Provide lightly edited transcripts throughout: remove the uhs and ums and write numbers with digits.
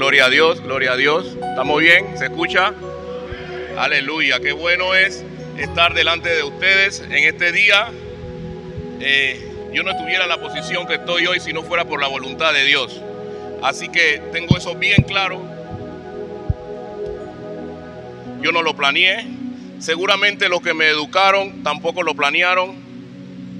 gloria a Dios, gloria a Dios. ¿Estamos bien? ¿Se escucha? Aleluya, qué bueno es estar delante de ustedes en este día. Yo no estuviera en la posición que estoy hoy si no fuera por la voluntad de Dios. Así que tengo eso bien claro. Yo no lo planeé. Seguramente los que me educaron tampoco lo planearon,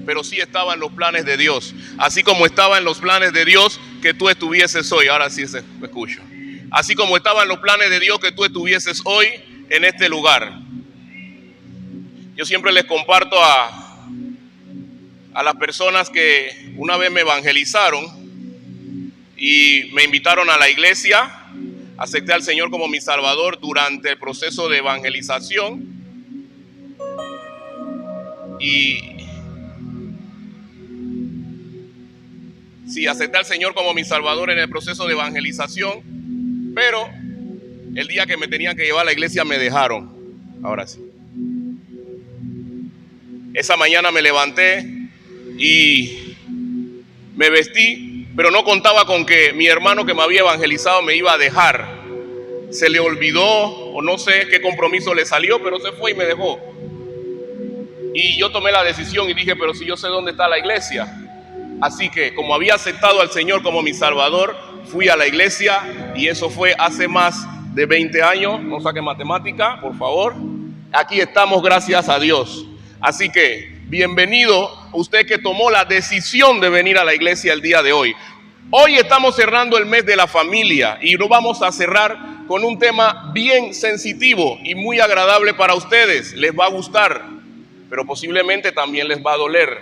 pero sí estaba en los planes de Dios. Así como estaba en los planes de Dios que tú estuvieses hoy. Ahora sí se me escucha. Así como estaba en los planes de Dios que tú estuvieses hoy en este lugar. Yo siempre les comparto a las personas que una vez me evangelizaron y me invitaron a la iglesia. Acepté al Señor como mi Salvador durante el proceso de evangelización. Sí, acepté al Señor como mi Salvador en el proceso de evangelización, pero el día que me tenían que llevar a la iglesia me dejaron. Ahora sí. Esa mañana me levanté y me vestí, pero no contaba con que mi hermano que me había evangelizado me iba a dejar. Se le olvidó o no sé qué compromiso le salió, pero se fue y me dejó. Y yo tomé la decisión y dije, pero si yo sé dónde está la iglesia. Así que como había aceptado al Señor como mi Salvador, fui a la iglesia y eso fue hace más de 20 años. No saque matemática, por favor. Aquí estamos, gracias a Dios. Así que bienvenido usted que tomó la decisión de venir a la iglesia el día de hoy. Hoy estamos cerrando el mes de la familia y lo vamos a cerrar con un tema bien sensitivo y muy agradable para ustedes. Les va a gustar, pero posiblemente también les va a doler,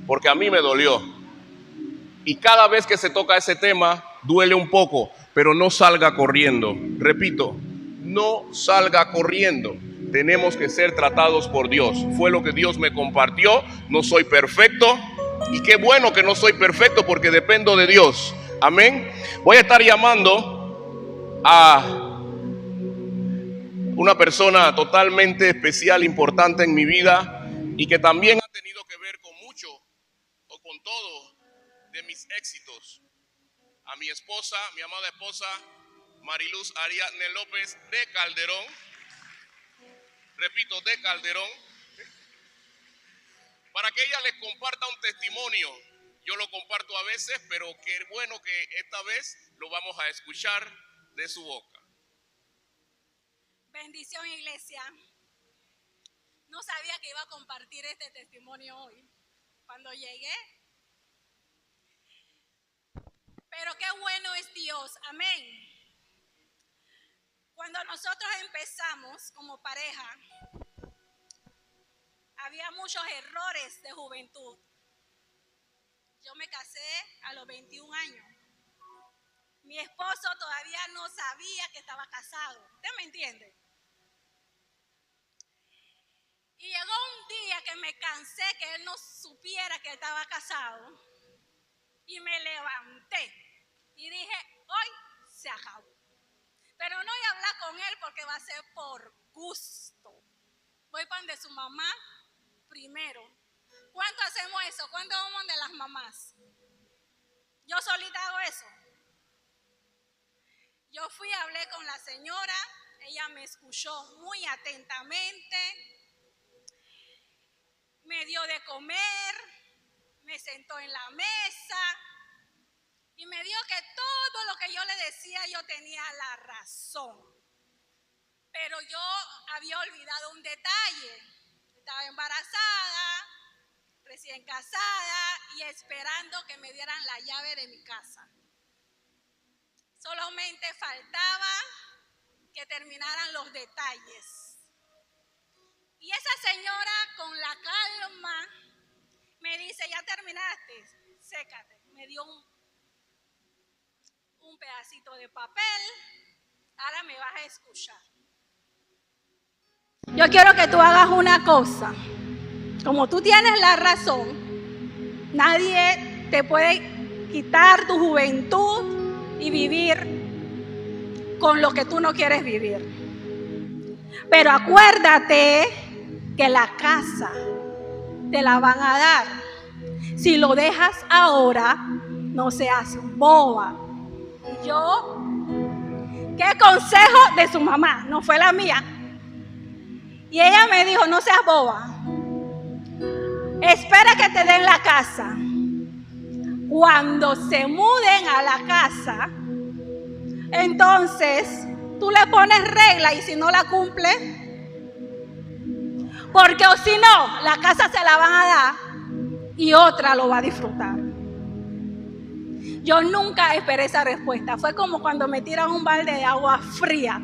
porque a mí me dolió. Y cada vez que se toca ese tema, duele un poco, pero no salga corriendo. Repito, no salga corriendo. Tenemos que ser tratados por Dios. Fue lo que Dios me compartió. No soy perfecto. Y qué bueno que no soy perfecto porque dependo de Dios. Amén. Voy a estar llamando a una persona totalmente especial, importante en mi vida y que también ha tenido que ver con mucho o con todo de mis éxitos. A mi esposa, mi amada esposa, Mariluz Ariadne López de Calderón. Repito, de Calderón. Para que ella les comparta un testimonio. Yo lo comparto a veces, pero qué bueno que esta vez lo vamos a escuchar de su boca. Bendición, iglesia. No sabía que iba a compartir este testimonio hoy. Cuando llegué, pero qué bueno es Dios, amén. Cuando nosotros empezamos como pareja, había muchos errores de juventud. Yo me casé a los 21 años. Mi esposo todavía no sabía que estaba casado. ¿Usted me entiende? Y llegó un día que me cansé que él no supiera que él estaba casado. Y me levanté y dije, hoy se acabó. Pero no voy a hablar con él porque va a ser por gusto. Voy para donde su mamá primero. ¿Cuánto hacemos eso? ¿Cuánto vamos de las mamás? Yo solita hago eso. Yo fui, hablé con la señora, ella me escuchó muy atentamente, me dio de comer, me sentó en la mesa y me dijo que todo lo que yo le decía yo tenía la razón. Pero yo había olvidado un detalle. Estaba embarazada, recién casada y esperando que me dieran la llave de mi casa. Solamente faltaba que terminaran los detalles. Y esa señora con la calma me dice, ya terminaste, sécate. Me dio un pedacito de papel, ahora me vas a escuchar. Yo quiero que tú hagas una cosa. Como tú tienes la razón, nadie te puede quitar tu juventud y vivir con lo que tú no quieres vivir. Pero acuérdate que la casa te la van a dar. Si lo dejas ahora, no seas boba. Y yo ¿Qué consejo de su mamá? No fue la mía. Y ella me dijo, no seas boba. Espera que te den la casa. Cuando se muden a la casa, entonces tú le pones regla y si no la cumple, porque o si no, la casa se la van a dar y otra lo va a disfrutar. Yo nunca esperé esa respuesta. Fue como cuando me tiran un balde de agua fría.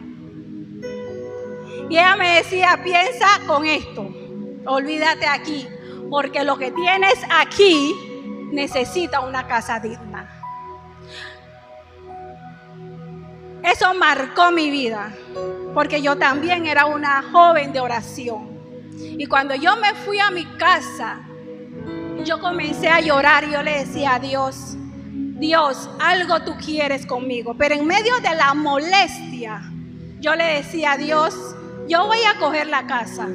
Y ella me decía, piensa con esto, olvídate aquí, porque lo que tienes aquí necesita una casa digna. Eso marcó mi vida, porque yo también era una joven de oración. Y cuando yo me fui a mi casa, yo comencé a llorar y yo le decía a Dios, Dios, algo tú quieres conmigo. Pero en medio de la molestia, yo le decía a Dios, yo voy a coger la casa,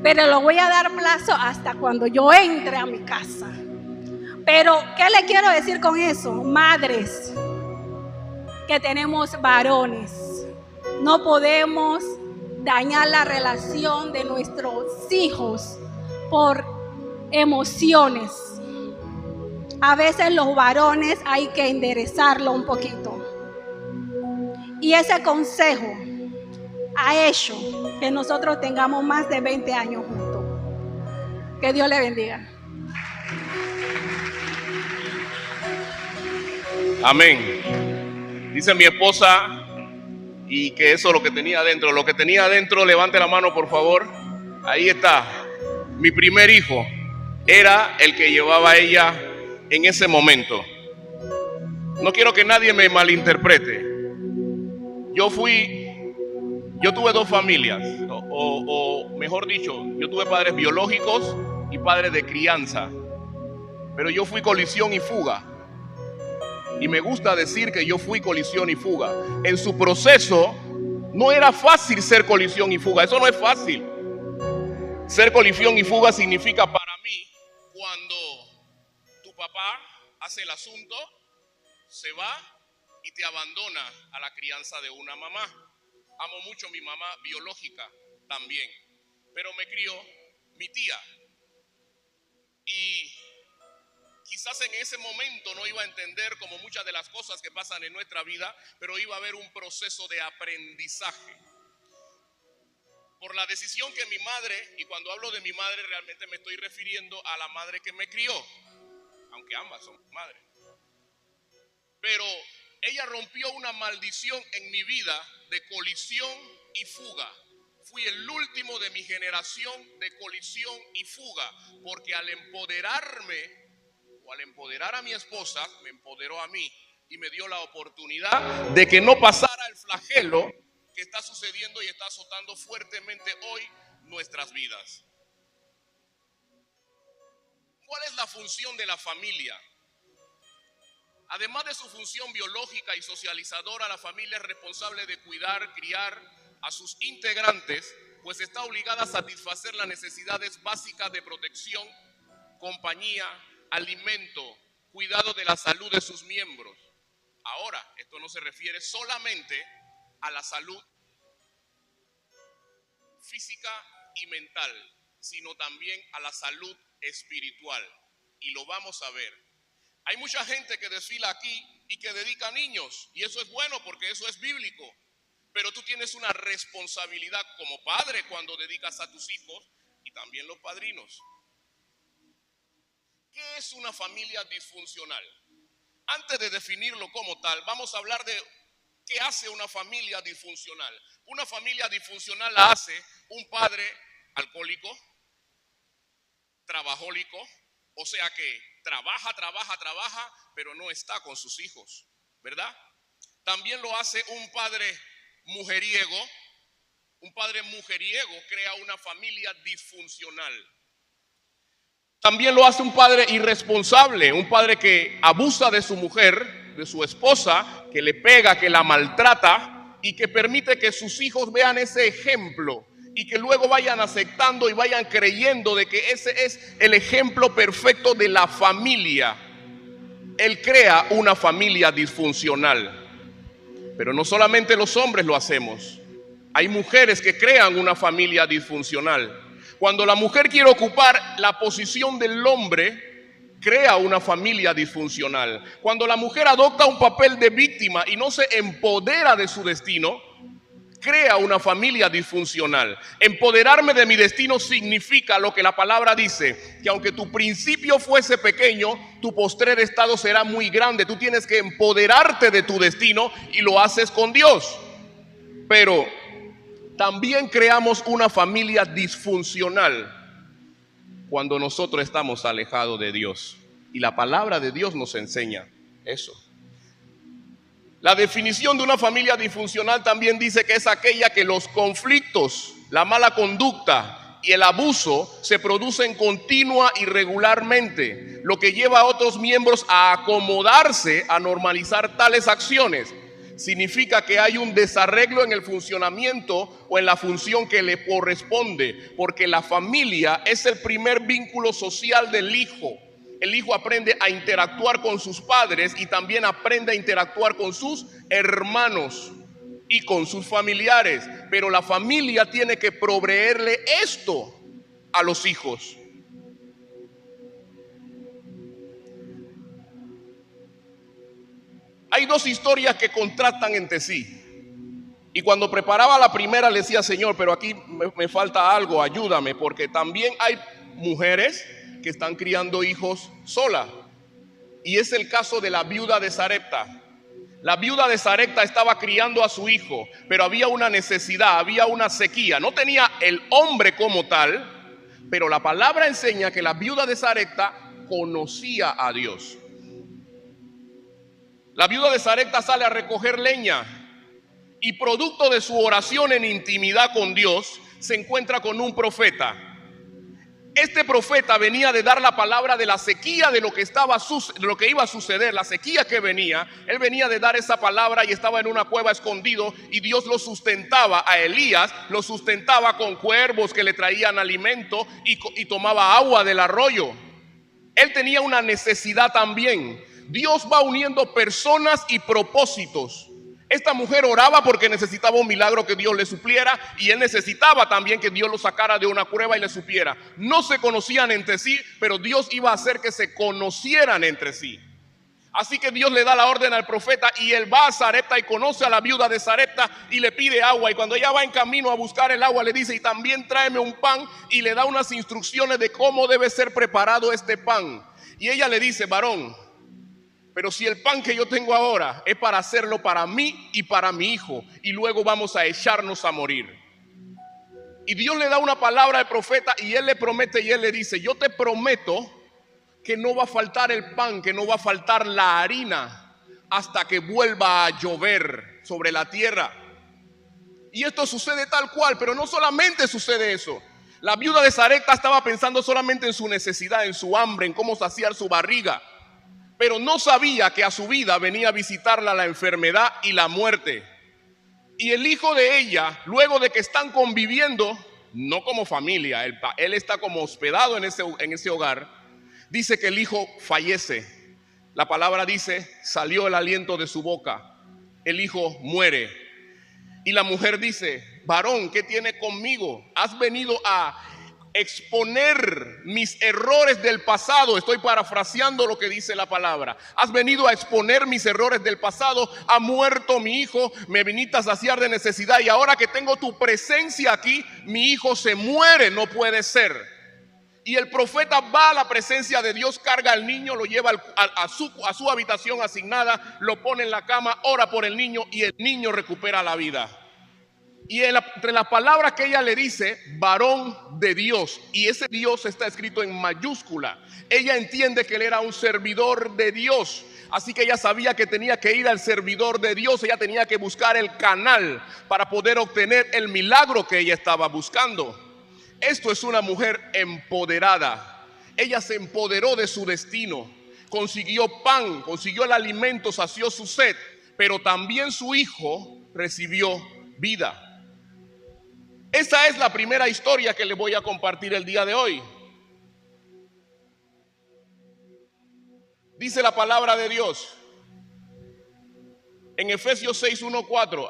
pero lo voy a dar plazo hasta cuando yo entre a mi casa. Pero, ¿qué le quiero decir con eso? Madres que tenemos varones, no podemos dañar la relación de nuestros hijos por emociones. A veces los varones hay que enderezarlo un poquito. Y ese consejo ha hecho que nosotros tengamos más de 20 años juntos. Que Dios le bendiga. Amén. Dice mi esposa, y que eso es lo que tenía adentro. Lo que tenía adentro, levante la mano por favor. Ahí está. Mi primer hijo era el que llevaba a ella en ese momento. No quiero que nadie me malinterprete. Yo tuve dos familias, o mejor dicho, yo tuve padres biológicos y padres de crianza. Pero yo fui colisión y fuga. Y me gusta decir que yo fui colisión y fuga. En su proceso no era fácil ser colisión y fuga. Eso no es fácil. Ser colisión y fuga significa para mí cuando tu papá hace el asunto, se va y te abandona a la crianza de una mamá. Amo mucho a mi mamá biológica también, pero me crió mi tía. Y quizás en ese momento no iba a entender como muchas de las cosas que pasan en nuestra vida, pero iba a haber un proceso de aprendizaje. Por la decisión que mi madre, y cuando hablo de mi madre realmente me estoy refiriendo a la madre que me crió, aunque ambas son madres. Pero ella rompió una maldición en mi vida de colisión y fuga. Fui el último de mi generación de colisión y fuga, porque al empoderarme o al empoderar a mi esposa, me empoderó a mí y me dio la oportunidad de que no pasara el flagelo que está sucediendo y está azotando fuertemente hoy nuestras vidas. ¿Cuál es la función de la familia? Además de su función biológica y socializadora, la familia es responsable de cuidar, criar a sus integrantes, pues está obligada a satisfacer las necesidades básicas de protección, compañía, alimento, cuidado de la salud de sus miembros. Ahora, esto no se refiere solamente a la salud física y mental, sino también a la salud espiritual. Y lo vamos a ver. Hay mucha gente que desfila aquí y que dedica niños, y eso es bueno porque eso es bíblico. Pero tú tienes una responsabilidad como padre cuando dedicas a tus hijos y también los padrinos. ¿Qué es una familia disfuncional? Antes de definirlo como tal, vamos a hablar de qué hace una familia disfuncional. Una familia disfuncional la hace un padre alcohólico, trabajólico, o sea que trabaja, pero no está con sus hijos, ¿verdad? También lo hace un padre mujeriego. Un padre mujeriego crea una familia disfuncional. También lo hace un padre irresponsable, un padre que abusa de su mujer, de su esposa, que le pega, que la maltrata y que permite que sus hijos vean ese ejemplo y que luego vayan aceptando y vayan creyendo de que ese es el ejemplo perfecto de la familia. Él crea una familia disfuncional. Pero no solamente los hombres lo hacemos. Hay mujeres que crean una familia disfuncional. Cuando la mujer quiere ocupar la posición del hombre, crea una familia disfuncional. Cuando la mujer adopta un papel de víctima y no se empodera de su destino, crea una familia disfuncional. Empoderarme de mi destino significa lo que la palabra dice, que aunque tu principio fuese pequeño, tu postrer estado será muy grande. Tú tienes que empoderarte de tu destino y lo haces con Dios. Pero también creamos una familia disfuncional cuando nosotros estamos alejados de Dios. Y la palabra de Dios nos enseña eso. La definición de una familia disfuncional también dice que es aquella que los conflictos, la mala conducta y el abuso se producen continua y regularmente, lo que lleva a otros miembros a acomodarse a normalizar tales acciones. Significa que hay un desarreglo en el funcionamiento o en la función que le corresponde, porque la familia es el primer vínculo social del hijo. El hijo aprende a interactuar con sus padres y también aprende a interactuar con sus hermanos y con sus familiares. Pero la familia tiene que proveerle esto a los hijos. Hay dos historias que contrastan entre sí. Y cuando preparaba la primera le decía, Señor, pero aquí me falta algo, ayúdame, porque también hay mujeres que están criando hijos sola. Y es el caso de la viuda de Sarepta. La viuda de Sarepta estaba criando a su hijo, pero había una necesidad, había una sequía. No tenía el hombre como tal, pero la palabra enseña que la viuda de Sarepta conocía a Dios. La viuda de Sarepta sale a recoger leña y producto de su oración en intimidad con Dios, se encuentra con un profeta. Este profeta venía de dar la palabra de la sequía, de lo que iba a suceder, la sequía que venía. Él venía de dar esa palabra y estaba en una cueva escondido, y Dios lo sustentaba a Elías, lo sustentaba con cuervos que le traían alimento y tomaba agua del arroyo. Él tenía una necesidad también. Dios va uniendo personas y propósitos. Esta mujer oraba porque necesitaba un milagro que Dios le supliera, y él necesitaba también que Dios lo sacara de una prueba y le supiera. No se conocían entre sí, pero Dios iba a hacer que se conocieran entre sí. Así que Dios le da la orden al profeta y él va a Sarepta y conoce a la viuda de Sarepta y le pide agua. Y cuando ella va en camino a buscar el agua, le dice, y también tráeme un pan, y le da unas instrucciones de cómo debe ser preparado este pan. Y ella le dice, varón, pero si el pan que yo tengo ahora es para hacerlo para mí y para mi hijo, y luego vamos a echarnos a morir. Y Dios le da una palabra al profeta y él le promete, y él le dice, yo te prometo que no va a faltar el pan, que no va a faltar la harina hasta que vuelva a llover sobre la tierra. Y esto sucede tal cual, pero no solamente sucede eso. La viuda de Sarepta estaba pensando solamente en su necesidad, en su hambre, en cómo saciar su barriga. Pero no sabía que a su vida venía a visitarla la enfermedad y la muerte. Y el hijo de ella, luego de que están conviviendo, no como familia, él está como hospedado en ese hogar, dice que el hijo fallece. La palabra dice, salió el aliento de su boca, el hijo muere. Y la mujer dice, varón, ¿qué tiene conmigo? Has venido a exponer mis errores del pasado. Estoy parafraseando lo que dice la palabra. Has venido a exponer mis errores del pasado. Ha muerto mi hijo, me viniste a saciar de necesidad, y ahora que tengo tu presencia aquí, mi hijo se muere. No puede ser. Y el profeta va a la presencia de Dios, carga al niño, lo lleva a su habitación asignada, lo pone en la cama, ora por el niño, y el niño recupera la vida. Y entre las palabras que ella le dice, varón de Dios, y ese Dios está escrito en mayúscula. Ella entiende que él era un servidor de Dios, así que ella sabía que tenía que ir al servidor de Dios. Ella tenía que buscar el canal para poder obtener el milagro que ella estaba buscando. Esto es una mujer empoderada. Ella se empoderó de su destino, consiguió pan, consiguió el alimento, sació su sed, pero también su hijo recibió vida. Esa es la primera historia que les voy a compartir el día de hoy. Dice la palabra de Dios En Efesios 6, 1, 4,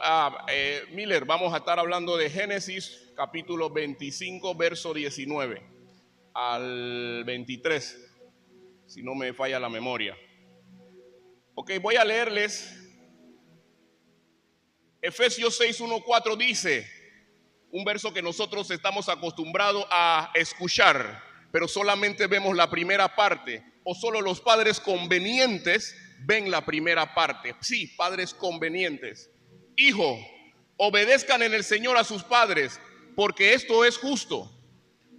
Miller, vamos a estar hablando de Génesis capítulo 25, verso 19 al 23, si no me falla la memoria. Ok, voy a leerles. Efesios 6, 1, 4 dice, un verso que nosotros estamos acostumbrados a escuchar, pero solamente vemos la primera parte, o solo los padres convenientes ven la primera parte. Sí, padres convenientes. Hijo, obedezcan en el Señor a sus padres, porque esto es justo.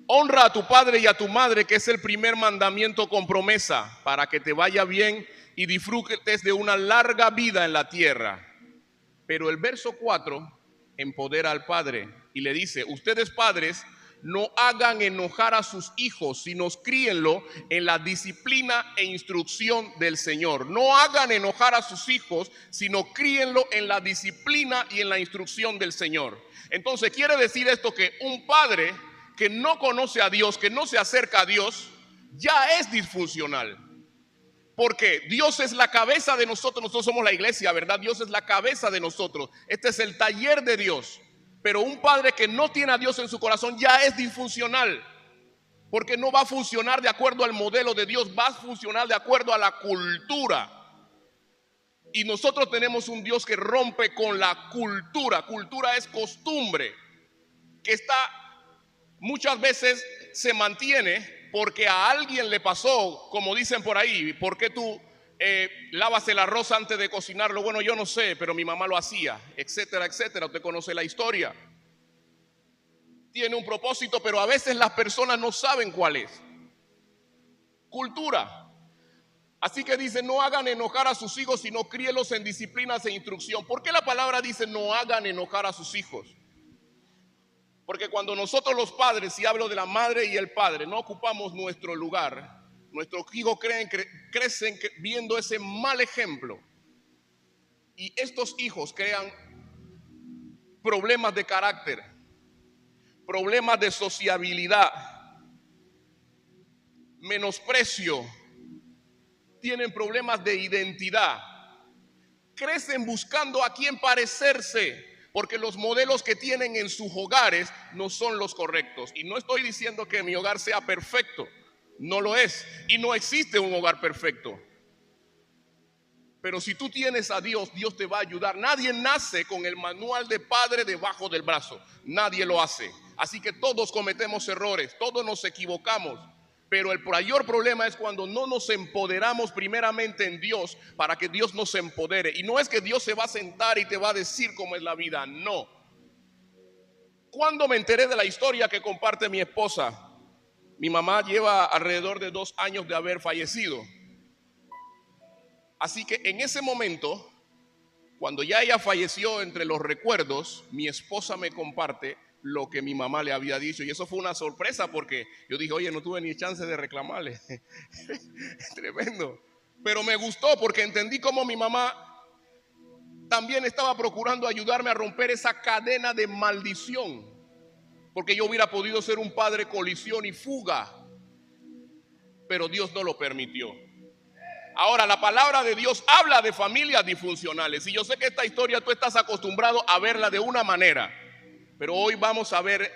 Honra a tu padre y a tu madre, que es el primer mandamiento con promesa, para que te vaya bien y disfrutes de una larga vida en la tierra. Pero el verso 4 empodera al padre y le dice, ustedes padres no hagan enojar a sus hijos, sino críenlo en la disciplina e instrucción del Señor. No hagan enojar a sus hijos, sino críenlo en la disciplina y en la instrucción del Señor. Entonces quiere decir esto, que un padre que no conoce a Dios, que no se acerca a Dios, ya es disfuncional. Porque Dios es la cabeza de nosotros. Nosotros somos la iglesia, ¿verdad? Dios es la cabeza de nosotros. Este es el taller de Dios. Pero un padre que no tiene a Dios en su corazón ya es disfuncional, porque no va a funcionar de acuerdo al modelo de Dios, va a funcionar de acuerdo a la cultura. Y nosotros tenemos un Dios que rompe con la cultura. Cultura es costumbre, que está muchas veces se mantiene porque a alguien le pasó, como dicen por ahí, ¿por qué tú lavas el arroz antes de cocinarlo? Bueno, yo no sé, pero mi mamá lo hacía, etcétera, etcétera. Usted conoce la historia. Tiene un propósito, pero a veces las personas no saben cuál es. Cultura. Así que dice, no hagan enojar a sus hijos, sino críelos en disciplinas e instrucción. ¿Por qué la palabra dice no hagan enojar a sus hijos? Porque cuando nosotros los padres, y hablo de la madre y el padre, no ocupamos nuestro lugar, nuestros hijos crecen viendo ese mal ejemplo. Y estos hijos crean problemas de carácter, problemas de sociabilidad, menosprecio, tienen problemas de identidad. Crecen buscando a quién parecerse, porque los modelos que tienen en sus hogares no son los correctos. Y no estoy diciendo que mi hogar sea perfecto, no lo es, y no existe un hogar perfecto. Pero si tú tienes a Dios, Dios te va a ayudar. Nadie nace con el manual de padre debajo del brazo, nadie lo hace. Así que todos cometemos errores, todos nos equivocamos. Pero el mayor problema es cuando no nos empoderamos primeramente en Dios para que Dios nos empodere. Y no es que Dios se va a sentar y te va a decir cómo es la vida, no. Cuando me enteré de la historia que comparte mi esposa, mi mamá lleva alrededor de 2 años de haber fallecido. Así que en ese momento, cuando ya ella falleció, entre los recuerdos, mi esposa me comparte lo que mi mamá le había dicho. Y eso fue una sorpresa, porque yo dije, oye, no tuve ni chance de reclamarle. Tremendo. Pero me gustó porque entendí cómo mi mamá también estaba procurando ayudarme a romper esa cadena de maldición. Porque yo hubiera podido ser un padre colisión y fuga, pero Dios no lo permitió. Ahora, la palabra de Dios habla de familias disfuncionales. Y yo sé que esta historia tú estás acostumbrado a verla de una manera, pero hoy vamos a ver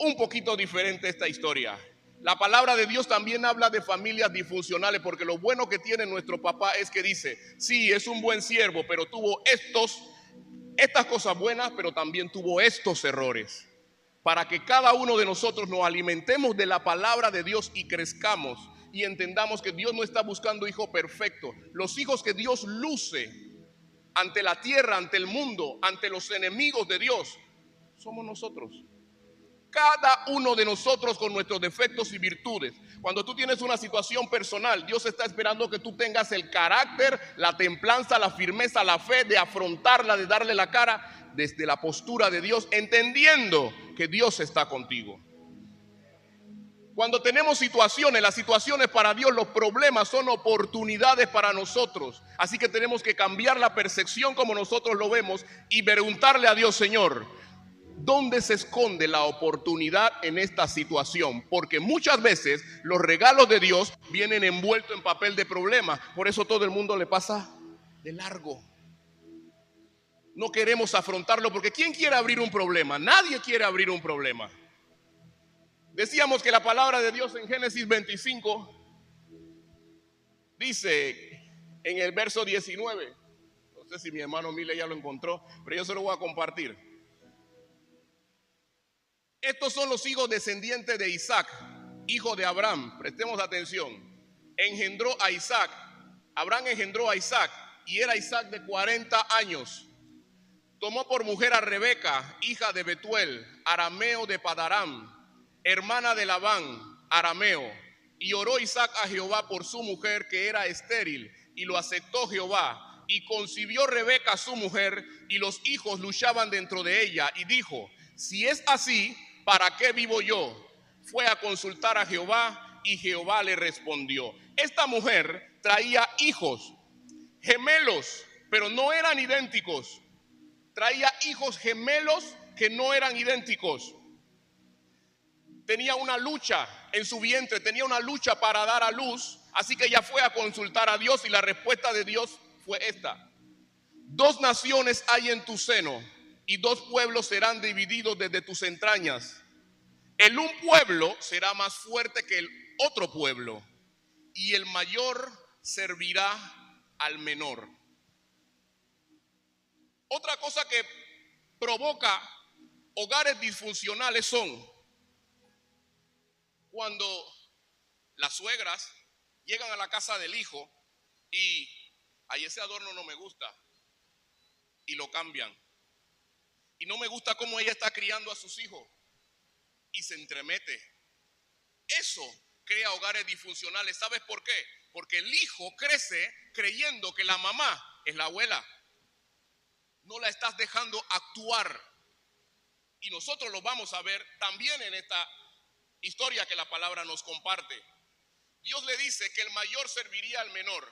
un poquito diferente esta historia. La palabra de Dios también habla de familias disfuncionales, porque lo bueno que tiene nuestro papá es que dice, sí, es un buen siervo, pero tuvo estas cosas buenas, pero también tuvo estos errores. Para que cada uno de nosotros nos alimentemos de la palabra de Dios y crezcamos y entendamos que Dios no está buscando hijos perfectos. Los hijos que Dios luce ante la tierra, ante el mundo, ante los enemigos de Dios, somos nosotros. Cada uno de nosotros con nuestros defectos y virtudes. Cuando tú tienes una situación personal, Dios está esperando que tú tengas el carácter, la templanza, la firmeza, la fe de afrontarla, de darle la cara desde la postura de Dios, entendiendo que Dios está contigo. Cuando tenemos situaciones, las situaciones para Dios, los problemas son oportunidades para nosotros. Así que tenemos que cambiar la percepción como nosotros lo vemos y preguntarle a Dios, Señor, ¿dónde se esconde la oportunidad en esta situación? Porque muchas veces los regalos de Dios vienen envueltos en papel de problema. Por eso todo el mundo le pasa de largo. no queremos afrontarlo, porque ¿quién quiere abrir un problema? Nadie quiere abrir un problema. Decíamos que la palabra de Dios en Génesis 25 dice en el verso 19, no sé si mi hermano Mile ya lo encontró, pero yo se lo voy a compartir. Estos son los hijos descendientes de Isaac, hijo de Abraham. Prestemos atención. Engendró a Isaac. Abraham engendró a Isaac y era Isaac de 40 años. Tomó por mujer a Rebeca, hija de Betuel, arameo de Padaram, hermana de Labán, arameo. Y oró Isaac a Jehová por su mujer, que era estéril, y lo aceptó Jehová. Y concibió Rebeca su mujer, y los hijos luchaban dentro de ella. Y dijo: si es así, ¿para qué vivo yo? Fue a consultar a Jehová, y Jehová le respondió. Esta mujer traía hijos gemelos, pero no eran idénticos. Traía hijos gemelos que no eran idénticos. Tenía una lucha en su vientre, tenía una lucha para dar a luz. Así que ella fue a consultar a Dios y la respuesta de Dios fue esta: 2 naciones hay en tu seno y 2 pueblos serán divididos desde tus entrañas. El un pueblo será más fuerte que el otro pueblo y el mayor servirá al menor. Otra cosa que provoca hogares disfuncionales son cuando las suegras llegan a la casa del hijo y ahí ese adorno no me gusta y lo cambian. Y no me gusta cómo ella está criando a sus hijos y se entremete. Eso crea hogares disfuncionales. ¿Sabes por qué? Porque el hijo crece creyendo que la mamá es la abuela. No la estás dejando actuar. Y nosotros lo vamos a ver también en esta historia que la palabra nos comparte. Dios le dice que el mayor serviría al menor.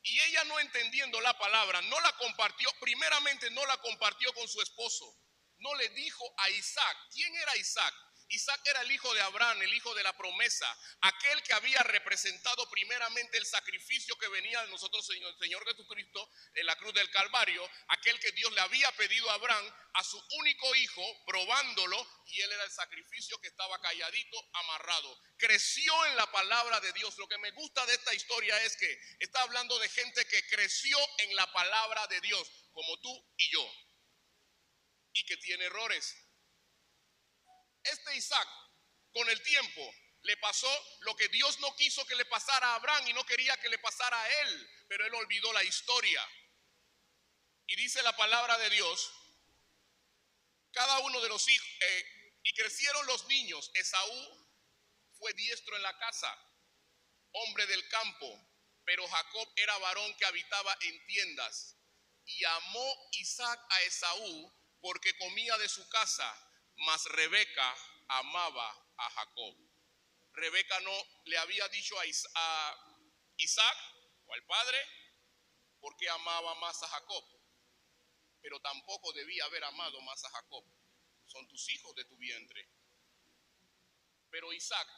Y ella, no entendiendo la palabra, no la compartió. Primeramente no la compartió con su esposo. No le dijo a Isaac. ¿Quién era Isaac? Isaac era el hijo de Abraham, el hijo de la promesa, aquel que había representado primeramente el sacrificio que venía de nosotros, Señor Jesucristo, en la cruz del Calvario, aquel que Dios le había pedido a Abraham, a su único hijo, probándolo, y él era el sacrificio que estaba calladito, amarrado. Creció en la palabra de Dios. Lo que me gusta de esta historia es que está hablando de gente que creció en la palabra de Dios, como tú y yo, y que tiene errores. Este Isaac, con el tiempo, le pasó lo que Dios no quiso que le pasara a Abraham y no quería que le pasara a él, pero él olvidó la historia. Y dice la palabra de Dios, cada uno de los hijos, y crecieron los niños. Esaú fue diestro en la casa, hombre del campo, pero Jacob era varón que habitaba en tiendas. Y amó Isaac a Esaú porque comía de su casa, mas Rebeca amaba a Jacob. Rebeca no le había dicho a Isaac o al padre porque amaba más a Jacob, pero tampoco debía haber amado más a Jacob. Son tus hijos de tu vientre. Pero Isaac,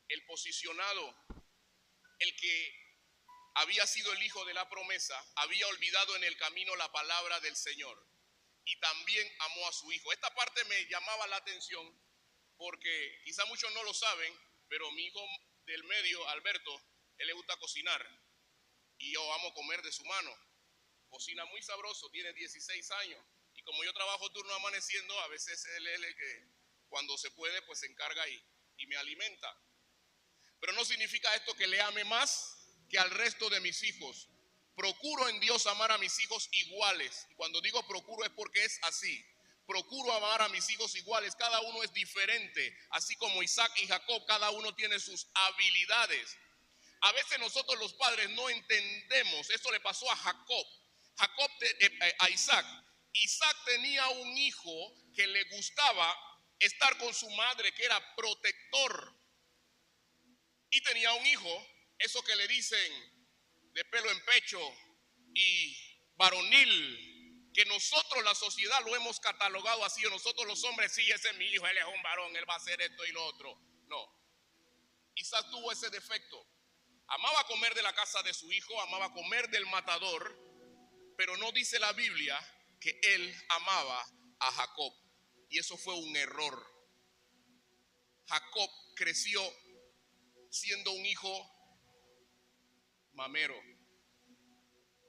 el posicionado, el que había sido el hijo de la promesa, había olvidado en el camino la palabra del Señor. Y también amó a su hijo. Esta parte me llamaba la atención porque quizá muchos no lo saben, pero mi hijo del medio, Alberto, él le gusta cocinar y yo amo comer de su mano. Cocina muy sabroso, tiene 16 años y como yo trabajo turno amaneciendo, a veces él es el que cuando se puede pues se encarga y me alimenta. Pero no significa esto que le ame más que al resto de mis hijos. Procuro en Dios amar a mis hijos iguales. Y cuando digo procuro es porque es así. Procuro amar a mis hijos iguales. Cada uno es diferente. Así como Isaac y Jacob, cada uno tiene sus habilidades. A veces nosotros los padres no entendemos. Esto le pasó a Jacob. A Isaac. Isaac tenía un hijo que le gustaba estar con su madre, que era protector. Y tenía un hijo, eso que le dicen de pelo en pecho y varonil, que nosotros la sociedad lo hemos catalogado así. Nosotros los hombres, sí, ese es mi hijo, él es un varón, él va a hacer esto y lo otro. No, Isaac tuvo ese defecto. Amaba comer de la casa de su hijo, amaba comer del matador, pero no dice la Biblia que él amaba a Jacob. Y eso fue un error. Jacob creció siendo un hijo mamero,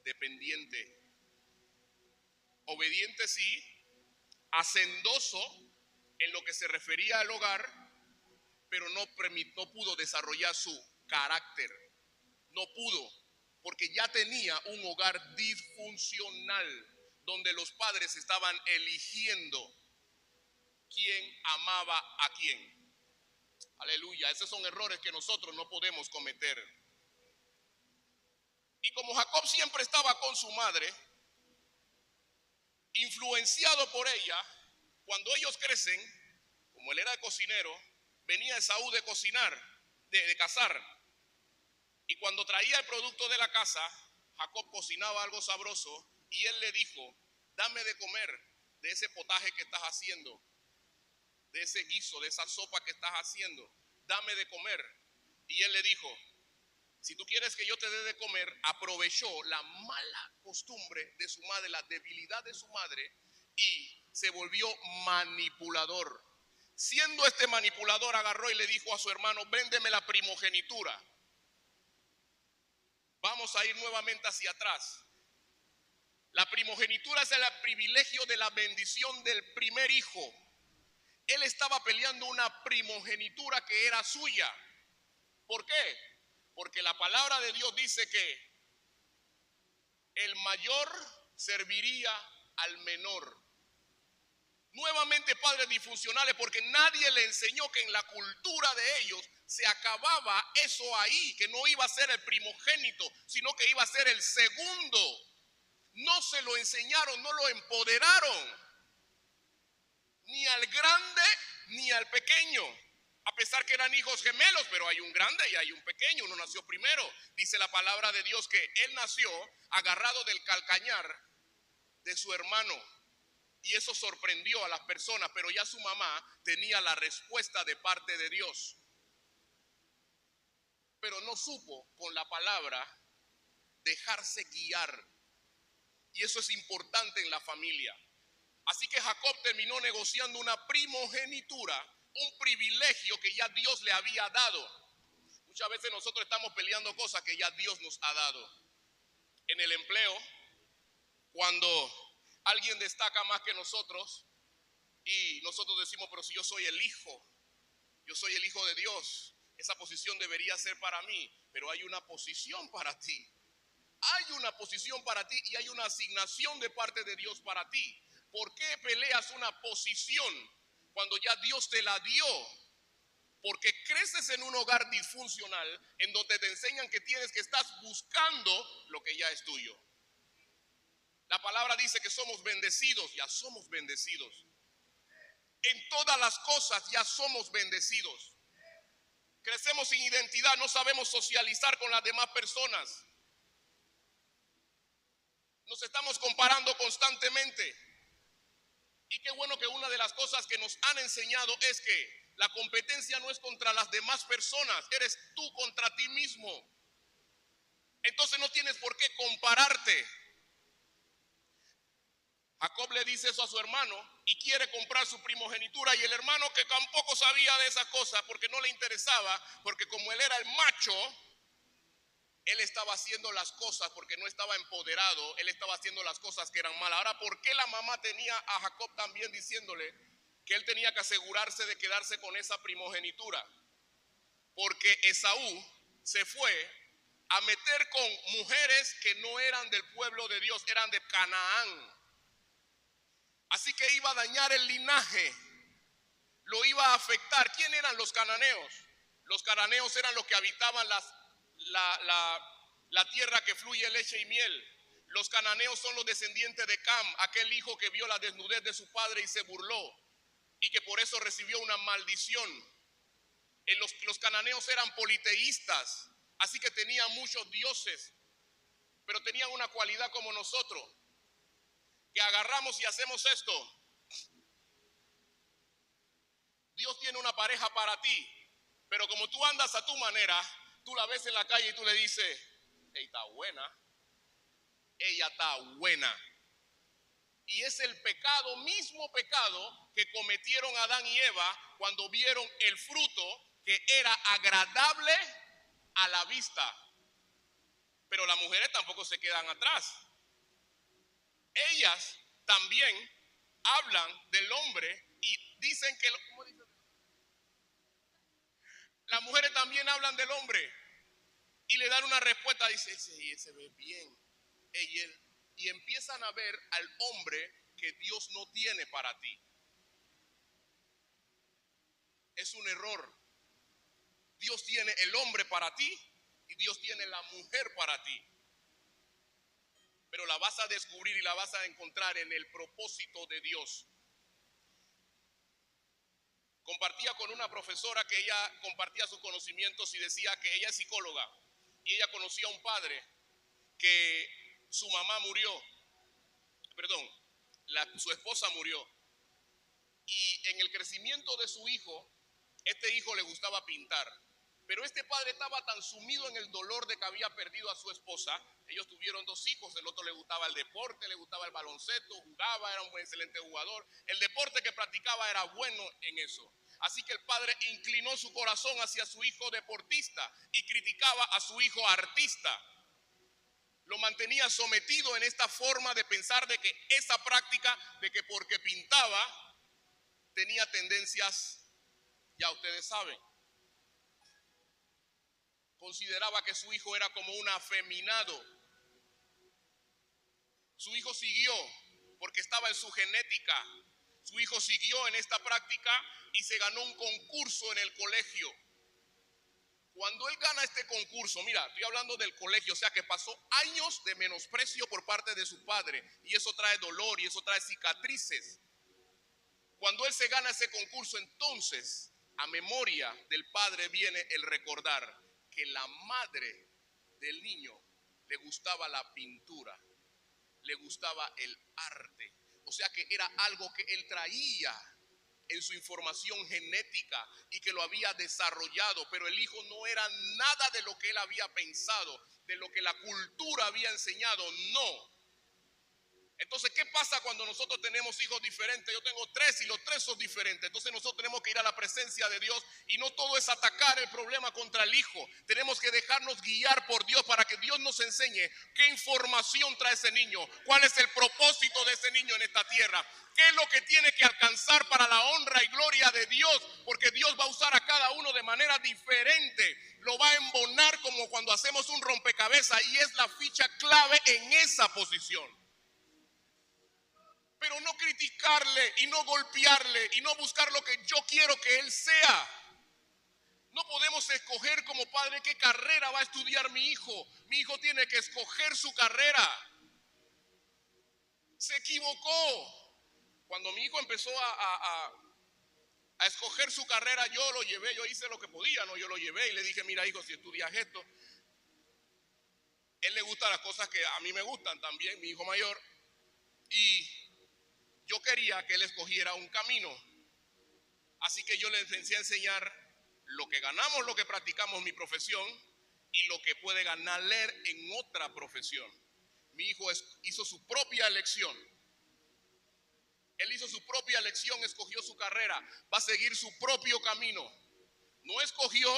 dependiente, obediente sí, hacendoso en lo que se refería al hogar, pero no pudo desarrollar su carácter. No pudo, porque ya tenía un hogar disfuncional, donde los padres estaban eligiendo quién amaba a quién. Aleluya, esos son errores que nosotros no podemos cometer. Y como Jacob siempre estaba con su madre, influenciado por ella, cuando ellos crecen, como él era cocinero, venía Esaú de cocinar, de cazar. Y cuando traía el producto de la casa, Jacob cocinaba algo sabroso y él le dijo: dame de comer de ese potaje que estás haciendo, de ese guiso, de esa sopa que estás haciendo, dame de comer. Y él le dijo: si tú quieres que yo te dé de comer. Aprovechó la mala costumbre de su madre, la debilidad de su madre, y se volvió manipulador. Siendo este manipulador, agarró y le dijo a su hermano: véndeme la primogenitura. Vamos a ir nuevamente hacia atrás. La primogenitura es el privilegio de la bendición del primer hijo. Él estaba peleando una primogenitura que era suya. ¿Por qué? Porque la palabra de Dios dice que el mayor serviría al menor. Nuevamente padres disfuncionales, porque nadie le enseñó que en la cultura de ellos se acababa eso ahí, que no iba a ser el primogénito, sino que iba a ser el segundo. No se lo enseñaron, no lo empoderaron, ni al grande ni al pequeño, a pesar que eran hijos gemelos, pero hay un grande y hay un pequeño, uno nació primero. Dice la palabra de Dios que él nació agarrado del calcañar de su hermano. Y eso sorprendió a las personas, pero ya su mamá tenía la respuesta de parte de Dios. Pero no supo con la palabra dejarse guiar. Y eso es importante en la familia. Así que Jacob terminó negociando una primogenitura, un privilegio que ya Dios le había dado. Muchas veces nosotros estamos peleando cosas que ya Dios nos ha dado. En el empleo, cuando alguien destaca más que nosotros y nosotros decimos: pero si yo soy el hijo de Dios, esa posición debería ser para mí. Pero hay una posición para ti. Hay una posición para ti y hay una asignación de parte de Dios para ti. ¿Por qué peleas una posición cuando ya Dios te la dio? Porque creces en un hogar disfuncional en donde te enseñan que tienes que estar buscando lo que ya es tuyo. La palabra dice que somos bendecidos, ya somos bendecidos. En todas las cosas ya somos bendecidos. Crecemos sin identidad, no sabemos socializar con las demás personas. Nos estamos comparando constantemente. Y qué bueno que una de las cosas que nos han enseñado es que la competencia no es contra las demás personas, eres tú contra ti mismo. Entonces no tienes por qué compararte. Jacob le dice eso a su hermano y quiere comprar su primogenitura, y el hermano, que tampoco sabía de esas cosas porque no le interesaba, porque como él era el macho, él estaba haciendo las cosas porque no estaba empoderado, él estaba haciendo las cosas que eran malas. Ahora, ¿por qué la mamá tenía a Jacob también diciéndole que él tenía que asegurarse de quedarse con esa primogenitura? Porque Esaú se fue a meter con mujeres que no eran del pueblo de Dios, eran de Canaán. Así que iba a dañar el linaje, lo iba a afectar. ¿Quién eran los cananeos? Los cananeos eran los que habitaban la tierra que fluye leche y miel. Los cananeos son los descendientes de Cam, aquel hijo que vio la desnudez de su padre y se burló, y que por eso recibió una maldición. Los cananeos eran politeístas, así que tenían muchos dioses, pero tenían una cualidad como nosotros, que agarramos y hacemos esto. Dios tiene una pareja para ti, pero como tú andas a tu manera, tú la ves en la calle y tú le dices: ella está buena. Y es el pecado, mismo pecado que cometieron Adán y Eva cuando vieron el fruto que era agradable a la vista. Pero las mujeres tampoco se quedan atrás. Ellas también hablan del hombre y dicen que... ¿cómo dicen? Las mujeres también hablan del hombre y le dan una respuesta. Dice, ese ve bien. Y empiezan a ver al hombre que Dios no tiene para ti. Es un error. Dios tiene el hombre para ti y Dios tiene la mujer para ti. Pero la vas a descubrir y la vas a encontrar en el propósito de Dios. Compartía con una profesora que ella compartía sus conocimientos y decía que ella es psicóloga y ella conocía a un padre que su mamá murió, su esposa murió, y en el crecimiento de su hijo, este hijo le gustaba pintar, pero este padre estaba tan sumido en el dolor de que había perdido a su esposa. Ellos tuvieron 2 hijos, el otro le gustaba el deporte, le gustaba el baloncesto, jugaba, era un buen excelente jugador, el deporte que practicaba era bueno en eso. Así que el padre inclinó su corazón hacia su hijo deportista y criticaba a su hijo artista. Lo mantenía sometido en esta forma de pensar de que esa práctica, de que porque pintaba, tenía tendencias, ya ustedes saben. Consideraba que su hijo era como un afeminado. Su hijo siguió porque estaba en su genética. Su hijo siguió en esta práctica y se ganó un concurso en el colegio. Cuando él gana este concurso, mira, estoy hablando del colegio, o sea que pasó años de menosprecio por parte de su padre, y eso trae dolor y eso trae cicatrices. Cuando él se gana ese concurso, entonces a memoria del padre viene el recordar que la madre del niño le gustaba la pintura, le gustaba el arte, o sea que era algo que él traía en su información genética y que lo había desarrollado, pero el hijo no era nada de lo que él había pensado, de lo que la cultura había enseñado, no. Entonces, ¿qué pasa cuando nosotros tenemos hijos diferentes? Yo tengo 3 y los 3 son diferentes. Entonces nosotros tenemos que ir a la presencia de Dios y no todo es atacar el problema contra el hijo. Tenemos que dejarnos guiar por Dios para que Dios nos enseñe qué información trae ese niño, cuál es el propósito de ese niño en esta tierra, qué es lo que tiene que alcanzar para la honra y gloria de Dios, porque Dios va a usar a cada uno de manera diferente. Lo va a embonar como cuando hacemos un rompecabezas y es la ficha clave en esa posición. Pero no criticarle y no golpearle y no buscar lo que yo quiero que él sea. No podemos escoger como padre qué carrera va a estudiar mi hijo. Mi hijo tiene que escoger su carrera. Se equivocó. Cuando mi hijo empezó a escoger su carrera, yo lo llevé, yo hice lo que podía, ¿no? Yo lo llevé y le dije, mira hijo, si estudias esto, él le gustan las cosas que a mí me gustan también, mi hijo mayor, y yo quería que él escogiera un camino. Así que yo le empecé a enseñar lo que ganamos, lo que practicamos mi profesión y lo que puede ganar en otra profesión. Mi hijo hizo su propia elección. Él hizo su propia elección, escogió su carrera, va a seguir su propio camino. No escogió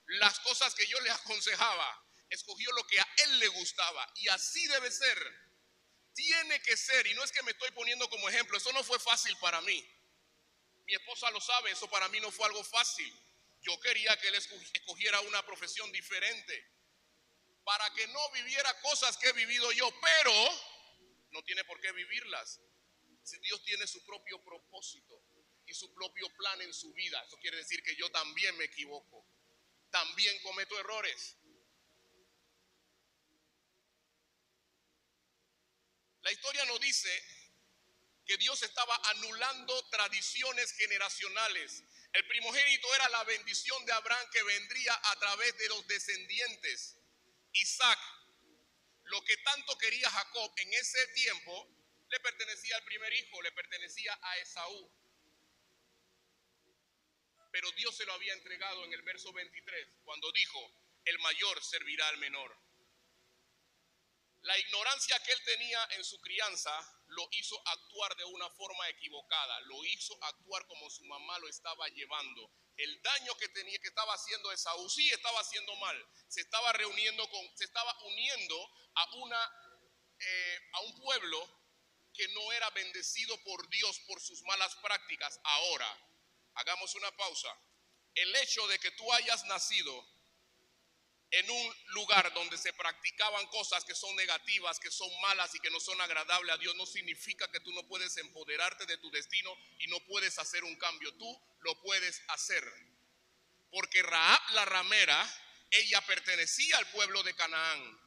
las cosas que yo le aconsejaba, escogió lo que a él le gustaba y así debe ser. Tiene que ser, y no es que me estoy poniendo como ejemplo, eso no fue fácil para mí. Mi esposa lo sabe, eso para mí no fue algo fácil. Yo quería que él escogiera una profesión diferente para que no viviera cosas que he vivido yo, pero no tiene por qué vivirlas. Si Dios tiene su propio propósito y su propio plan en su vida, eso quiere decir que yo también me equivoco, también cometo errores. La historia nos dice que Dios estaba anulando tradiciones generacionales. El primogénito era la bendición de Abraham que vendría a través de los descendientes. Isaac, lo que tanto quería Jacob en ese tiempo, le pertenecía al primer hijo, le pertenecía a Esaú. Pero Dios se lo había entregado en el verso 23, cuando dijo, el mayor servirá al menor. La ignorancia que él tenía en su crianza lo hizo actuar de una forma equivocada, lo hizo actuar como su mamá lo estaba llevando. El daño que estaba haciendo Esaú, sí estaba haciendo mal, se estaba uniendo a un pueblo que no era bendecido por Dios por sus malas prácticas. Ahora, hagamos una pausa. El hecho de que tú hayas nacido en un lugar donde se practicaban cosas que son negativas, que son malas y que no son agradables a Dios, no significa que tú no puedes empoderarte de tu destino y no puedes hacer un cambio. Tú lo puedes hacer. Porque Rahab la ramera, ella pertenecía al pueblo de Canaán.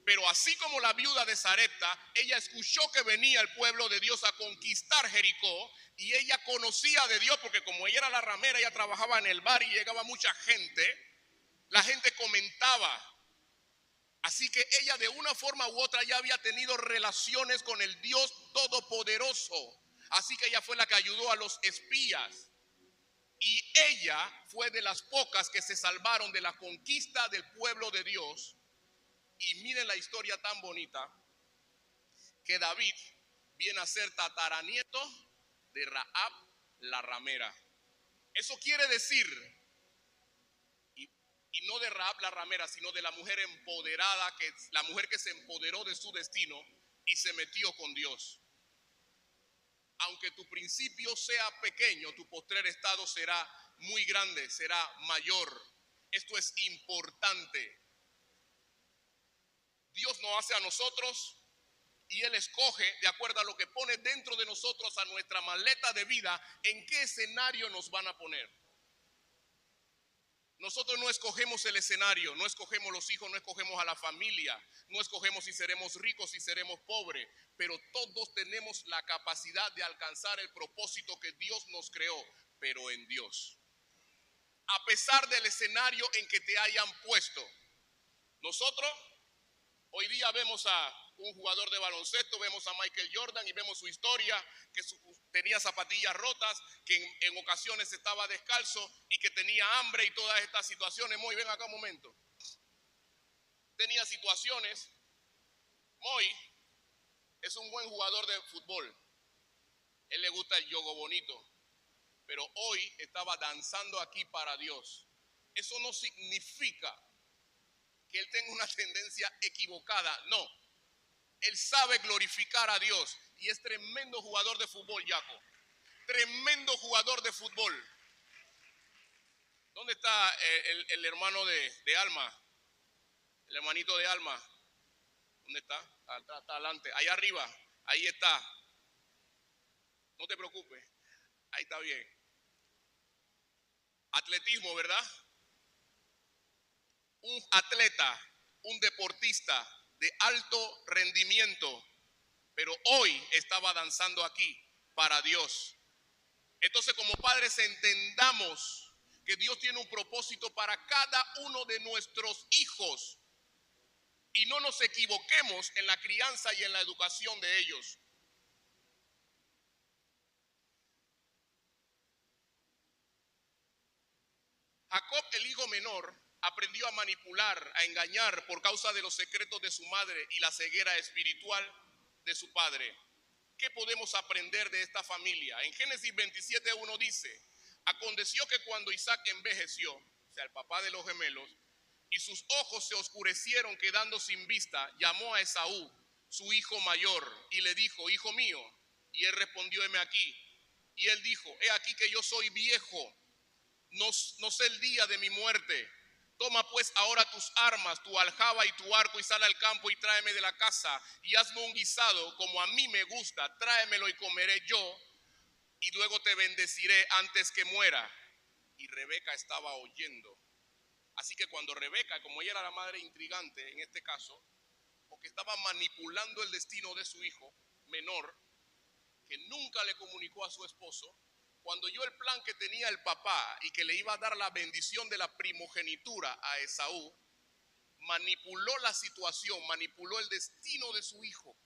Pero así como la viuda de Sarepta, ella escuchó que venía el pueblo de Dios a conquistar Jericó y ella conocía de Dios porque como ella era la ramera, ella trabajaba en el bar y llegaba mucha gente. La gente comentaba. Así que ella de una forma u otra ya había tenido relaciones con el Dios Todopoderoso. Así que ella fue la que ayudó a los espías. Y ella fue de las pocas que se salvaron de la conquista del pueblo de Dios. Y miren la historia tan bonita que David viene a ser tataranieto de Rahab la ramera. Eso quiere decir, y no de Rahab la ramera, sino de la mujer empoderada, la mujer que se empoderó de su destino y se metió con Dios. Aunque tu principio sea pequeño, tu postrer estado será muy grande, será mayor. Esto es importante. Dios nos hace a nosotros y Él escoge de acuerdo a lo que pone dentro de nosotros, a nuestra maleta de vida, en qué escenario nos van a poner. Nosotros no escogemos el escenario, no escogemos los hijos, no escogemos a la familia, no escogemos si seremos ricos, si seremos pobres, pero todos tenemos la capacidad de alcanzar el propósito que Dios nos creó, pero en Dios. A pesar del escenario en que te hayan puesto. Nosotros hoy día vemos a un jugador de baloncesto, vemos a Michael Jordan y vemos su historia, que tenía zapatillas rotas, que en ocasiones estaba descalzo y que tenía hambre y todas estas situaciones. Moy, ven acá un momento. Tenía situaciones. Moy es un buen jugador de fútbol. Él le gusta el yogo bonito, pero hoy estaba danzando aquí para Dios. Eso no significa que él tenga una tendencia equivocada, no. Él sabe glorificar a Dios y es tremendo jugador de fútbol, Jaco. Tremendo jugador de fútbol. ¿Dónde está el hermano de Alma? El hermanito de Alma. ¿Dónde está? Está adelante. Ahí arriba. Ahí está. No te preocupes. Ahí está bien. Atletismo, ¿verdad? Un atleta, un deportista de alto rendimiento, pero hoy estaba danzando aquí para Dios. Entonces, como padres, entendamos que Dios tiene un propósito para cada uno de nuestros hijos y no nos equivoquemos en la crianza y en la educación de ellos. Jacob, el hijo menor, aprendió a manipular, a engañar por causa de los secretos de su madre y la ceguera espiritual de su padre. ¿Qué podemos aprender de esta familia? En Génesis 27:1 dice: aconteció que cuando Isaac envejeció, o sea, el papá de los gemelos, y sus ojos se oscurecieron quedando sin vista, llamó a Esaú, su hijo mayor, y le dijo: hijo mío. Y él respondió: heme aquí. Y él dijo: he aquí que yo soy viejo, no sé el día de mi muerte. Toma pues ahora tus armas, tu aljaba y tu arco, y sal al campo y tráeme de la casa, y hazme un guisado como a mí me gusta, tráemelo y comeré yo, y luego te bendeciré antes que muera. Y Rebeca estaba oyendo. Así que cuando Rebeca, como ella era la madre intrigante en este caso, porque estaba manipulando el destino de su hijo menor, que nunca le comunicó a su esposo, cuando oyó el plan que tenía el papá y que le iba a dar la bendición de la primogenitura a Esaú, manipuló la situación, manipuló el destino de su hijo.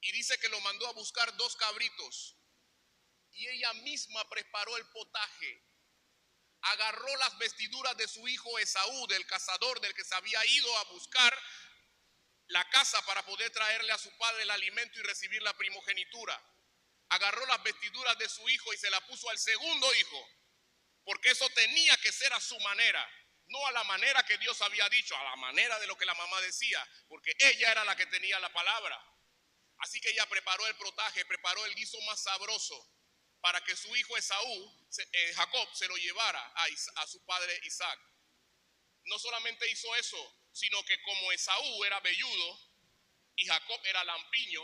Y dice que lo mandó a buscar 2 cabritos y ella misma preparó el potaje. Agarró las vestiduras de su hijo Esaú, del cazador del que se había ido a buscar, la casa para poder traerle a su padre el alimento y recibir la primogenitura. Agarró las vestiduras de su hijo y se la puso al segundo hijo, porque eso tenía que ser a su manera, no a la manera que Dios había dicho, a la manera de lo que la mamá decía, porque ella era la que tenía la palabra. Así que ella preparó el potaje, preparó el guiso más sabroso para que su hijo Jacob, se lo llevara a su padre Isaac. No solamente hizo eso, sino que como Esaú era velludo y Jacob era lampiño,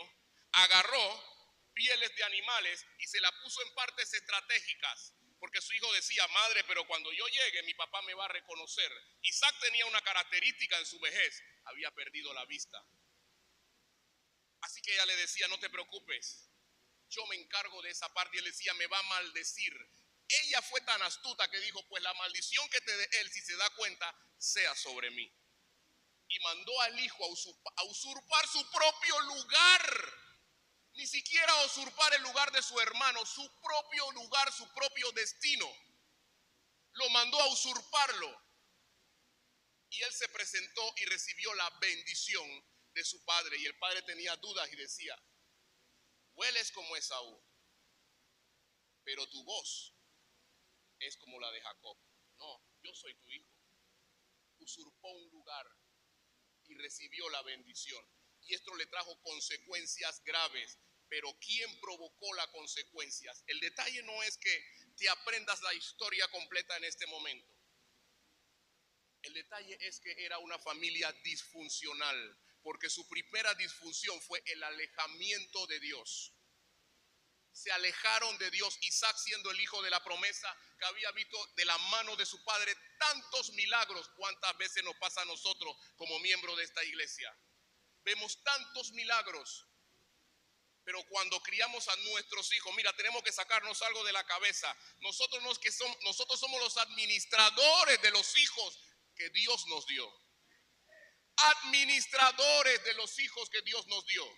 agarró pieles de animales y se la puso en partes estratégicas, porque su hijo decía: madre, pero cuando yo llegue mi papá me va a reconocer. Isaac tenía una característica en su vejez: había perdido la vista. Así que ella le decía: no te preocupes, yo me encargo de esa parte. Y él decía: me va a maldecir. Ella fue tan astuta que dijo: pues la maldición que te dé él, si se da cuenta, sea sobre mí. Y mandó al hijo a usurpar su propio lugar. Ni siquiera a usurpar el lugar de su hermano, su propio lugar, su propio destino. Lo mandó a usurparlo. Y él se presentó y recibió la bendición de su padre. Y el padre tenía dudas y decía: hueles como Esaú, pero tu voz es como la de Jacob. No, yo soy tu hijo. Usurpó un lugar y recibió la bendición. Y esto le trajo consecuencias graves. Pero ¿quién provocó las consecuencias? El detalle no es que te aprendas la historia completa en este momento. El detalle es que era una familia disfuncional, porque su primera disfunción fue el alejamiento de Dios. Se alejaron de Dios. Isaac, siendo el hijo de la promesa, que había visto de la mano de su padre tantos milagros. ¿Cuántas veces nos pasa a nosotros como miembros de esta iglesia? Vemos tantos milagros, pero cuando criamos a nuestros hijos, mira, tenemos que sacarnos algo de la cabeza. Nosotros somos los administradores de los hijos que Dios nos dio. Administradores de los hijos que Dios nos dio.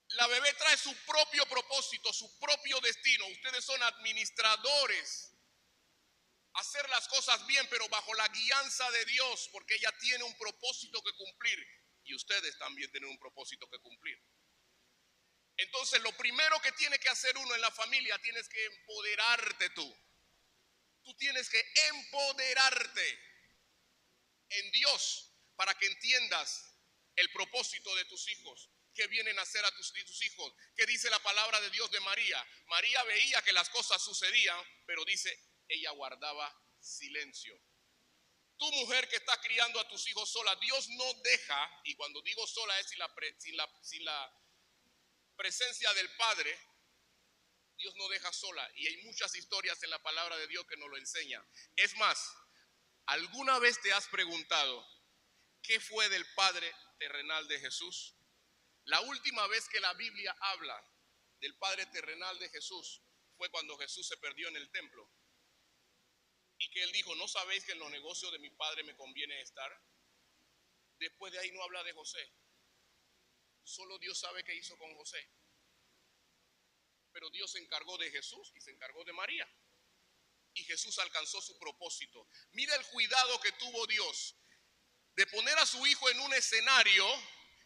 La bebé trae su propio propósito, su propio destino. Ustedes son administradores. Hacer las cosas bien, pero bajo la guianza de Dios, porque ella tiene un propósito que cumplir. Y ustedes también tienen un propósito que cumplir. Entonces, lo primero que tiene que hacer uno en la familia, tienes que empoderarte tú. Tú tienes que empoderarte en Dios para que entiendas el propósito de tus hijos. ¿Qué vienen a hacer a tus hijos? ¿Qué dice la palabra de Dios de María? María veía que las cosas sucedían, pero dice, ella guardaba silencio. Tu mujer que está criando a tus hijos sola, Dios no deja, y cuando digo sola es sin la presencia del Padre, Dios no deja sola. Y hay muchas historias en la palabra de Dios que nos lo enseñan. Es más, ¿alguna vez te has preguntado qué fue del Padre terrenal de Jesús? La última vez que la Biblia habla del Padre terrenal de Jesús fue cuando Jesús se perdió en el templo. Y que él dijo: ¿no sabéis que en los negocios de mi Padre me conviene estar? Después de ahí no habla de José. Solo Dios sabe qué hizo con José. Pero Dios se encargó de Jesús y se encargó de María. Y Jesús alcanzó su propósito. Mira el cuidado que tuvo Dios de poner a su hijo en un escenario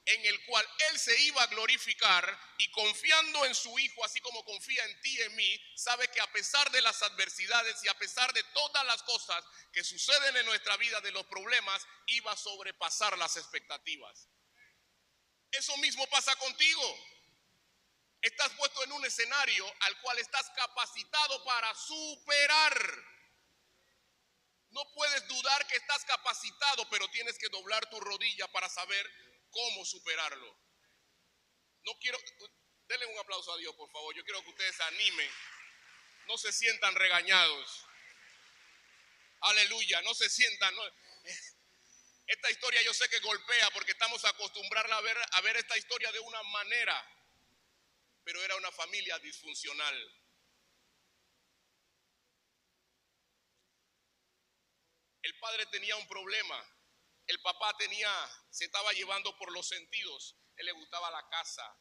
en el cual él se iba a glorificar, y confiando en su hijo, así como confía en ti y en mí, sabe que a pesar de las adversidades y a pesar de todas las cosas que suceden en nuestra vida, de los problemas, iba a sobrepasar las expectativas. Eso mismo pasa contigo. Estás puesto en un escenario al cual estás capacitado para superar. No puedes dudar que estás capacitado, pero tienes que doblar tu rodilla para saber cómo superarlo. Denle un aplauso a Dios, por favor. Yo quiero que ustedes se animen. No se sientan regañados. Aleluya, no se sientan. No. Esta historia yo sé que golpea porque estamos acostumbrados a ver esta historia de una manera. Pero era una familia disfuncional. El padre tenía un problema. El papá se estaba llevando por los sentidos. Él le gustaba la caza,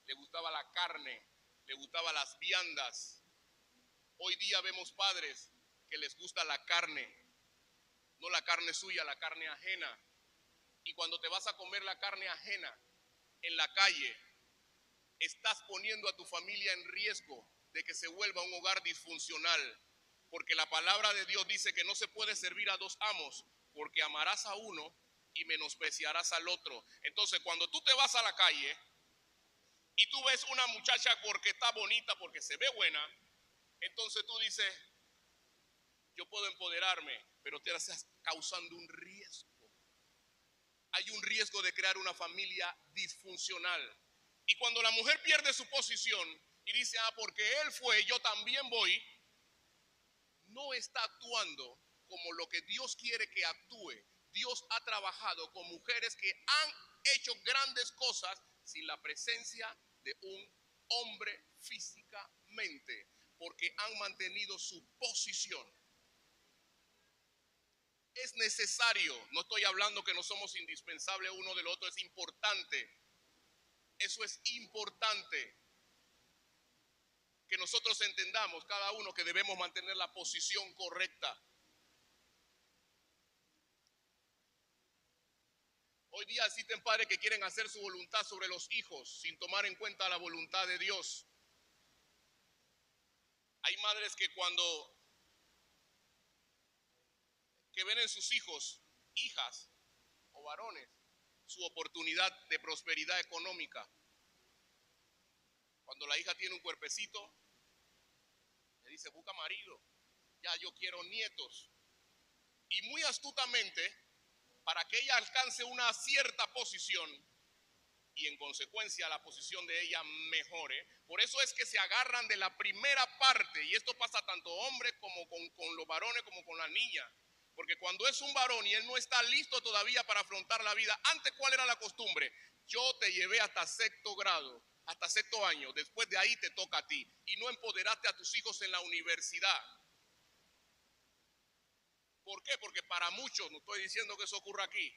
le gustaba la carne, le gustaban las viandas. Hoy día vemos padres que les gusta la carne, no la carne suya, la carne ajena. Y cuando te vas a comer la carne ajena en la calle, estás poniendo a tu familia en riesgo de que se vuelva un hogar disfuncional. Porque la palabra de Dios dice que no se puede servir a dos amos, porque amarás a uno y menospreciarás al otro. Entonces, cuando tú te vas a la calle y tú ves una muchacha porque está bonita, porque se ve buena, entonces tú dices, yo puedo empoderarme, pero te estás causando un riesgo. Hay un riesgo de crear una familia disfuncional. Y cuando la mujer pierde su posición y dice, porque él fue, yo también voy, no está actuando como lo que Dios quiere que actúe. Dios ha trabajado con mujeres que han hecho grandes cosas sin la presencia de un hombre físicamente, porque han mantenido su posición. Es necesario, no estoy hablando que no somos indispensables uno del otro, es importante. Eso es importante. Que nosotros entendamos cada uno que debemos mantener la posición correcta. Hoy día existen padres que quieren hacer su voluntad sobre los hijos sin tomar en cuenta la voluntad de Dios. Hay madres que cuando ven en sus hijos, hijas o varones, su oportunidad de prosperidad económica. Cuando la hija tiene un cuerpecito, le dice, busca marido, ya yo quiero nietos. Y muy astutamente, para que ella alcance una cierta posición y en consecuencia la posición de ella mejore, por eso es que se agarran de la primera parte, y esto pasa tanto hombres como con los varones como con las niñas, porque cuando es un varón y él no está listo todavía para afrontar la vida, antes ¿cuál era la costumbre? Yo te llevé hasta sexto grado, hasta sexto año, después de ahí te toca a ti, y no empoderaste a tus hijos en la universidad. ¿Por qué? Porque para muchos, no estoy diciendo que eso ocurra aquí,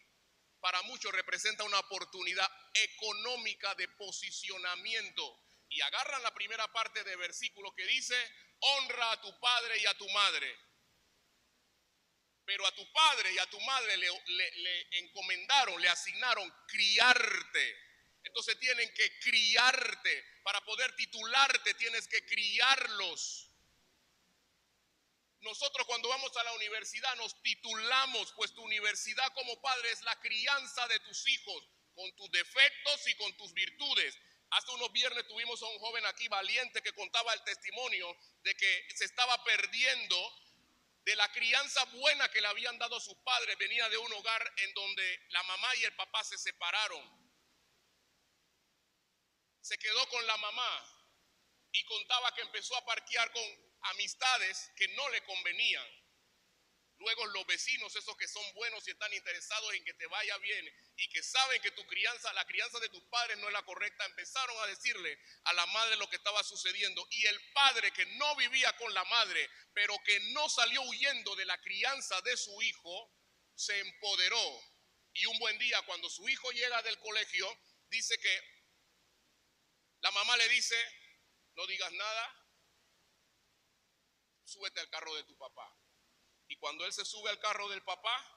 para muchos representa una oportunidad económica de posicionamiento. Y agarran la primera parte del versículo que dice, honra a tu padre y a tu madre. Pero a tu padre y a tu madre le encomendaron, le asignaron criarte. Entonces tienen que criarte. Para poder titularte tienes que criarlos. Nosotros cuando vamos a la universidad nos titulamos, pues tu universidad como padre es la crianza de tus hijos, con tus defectos y con tus virtudes. Hace unos viernes tuvimos a un joven aquí valiente que contaba el testimonio de que se estaba perdiendo de la crianza buena que le habían dado a sus padres. Venía de un hogar en donde la mamá y el papá se separaron. Se quedó con la mamá y contaba que empezó a parquear con amistades que no le convenían. Luego los vecinos, esos que son buenos y están interesados en que te vaya bien y que saben que tu crianza, la crianza de tus padres no es la correcta, empezaron a decirle a la madre lo que estaba sucediendo. Y el padre que no vivía con la madre, pero que no salió huyendo de la crianza de su hijo, se empoderó. Y un buen día, cuando su hijo llega del colegio, dice que la mamá le dice, no digas nada, súbete al carro de tu papá. Y cuando él se sube al carro del papá,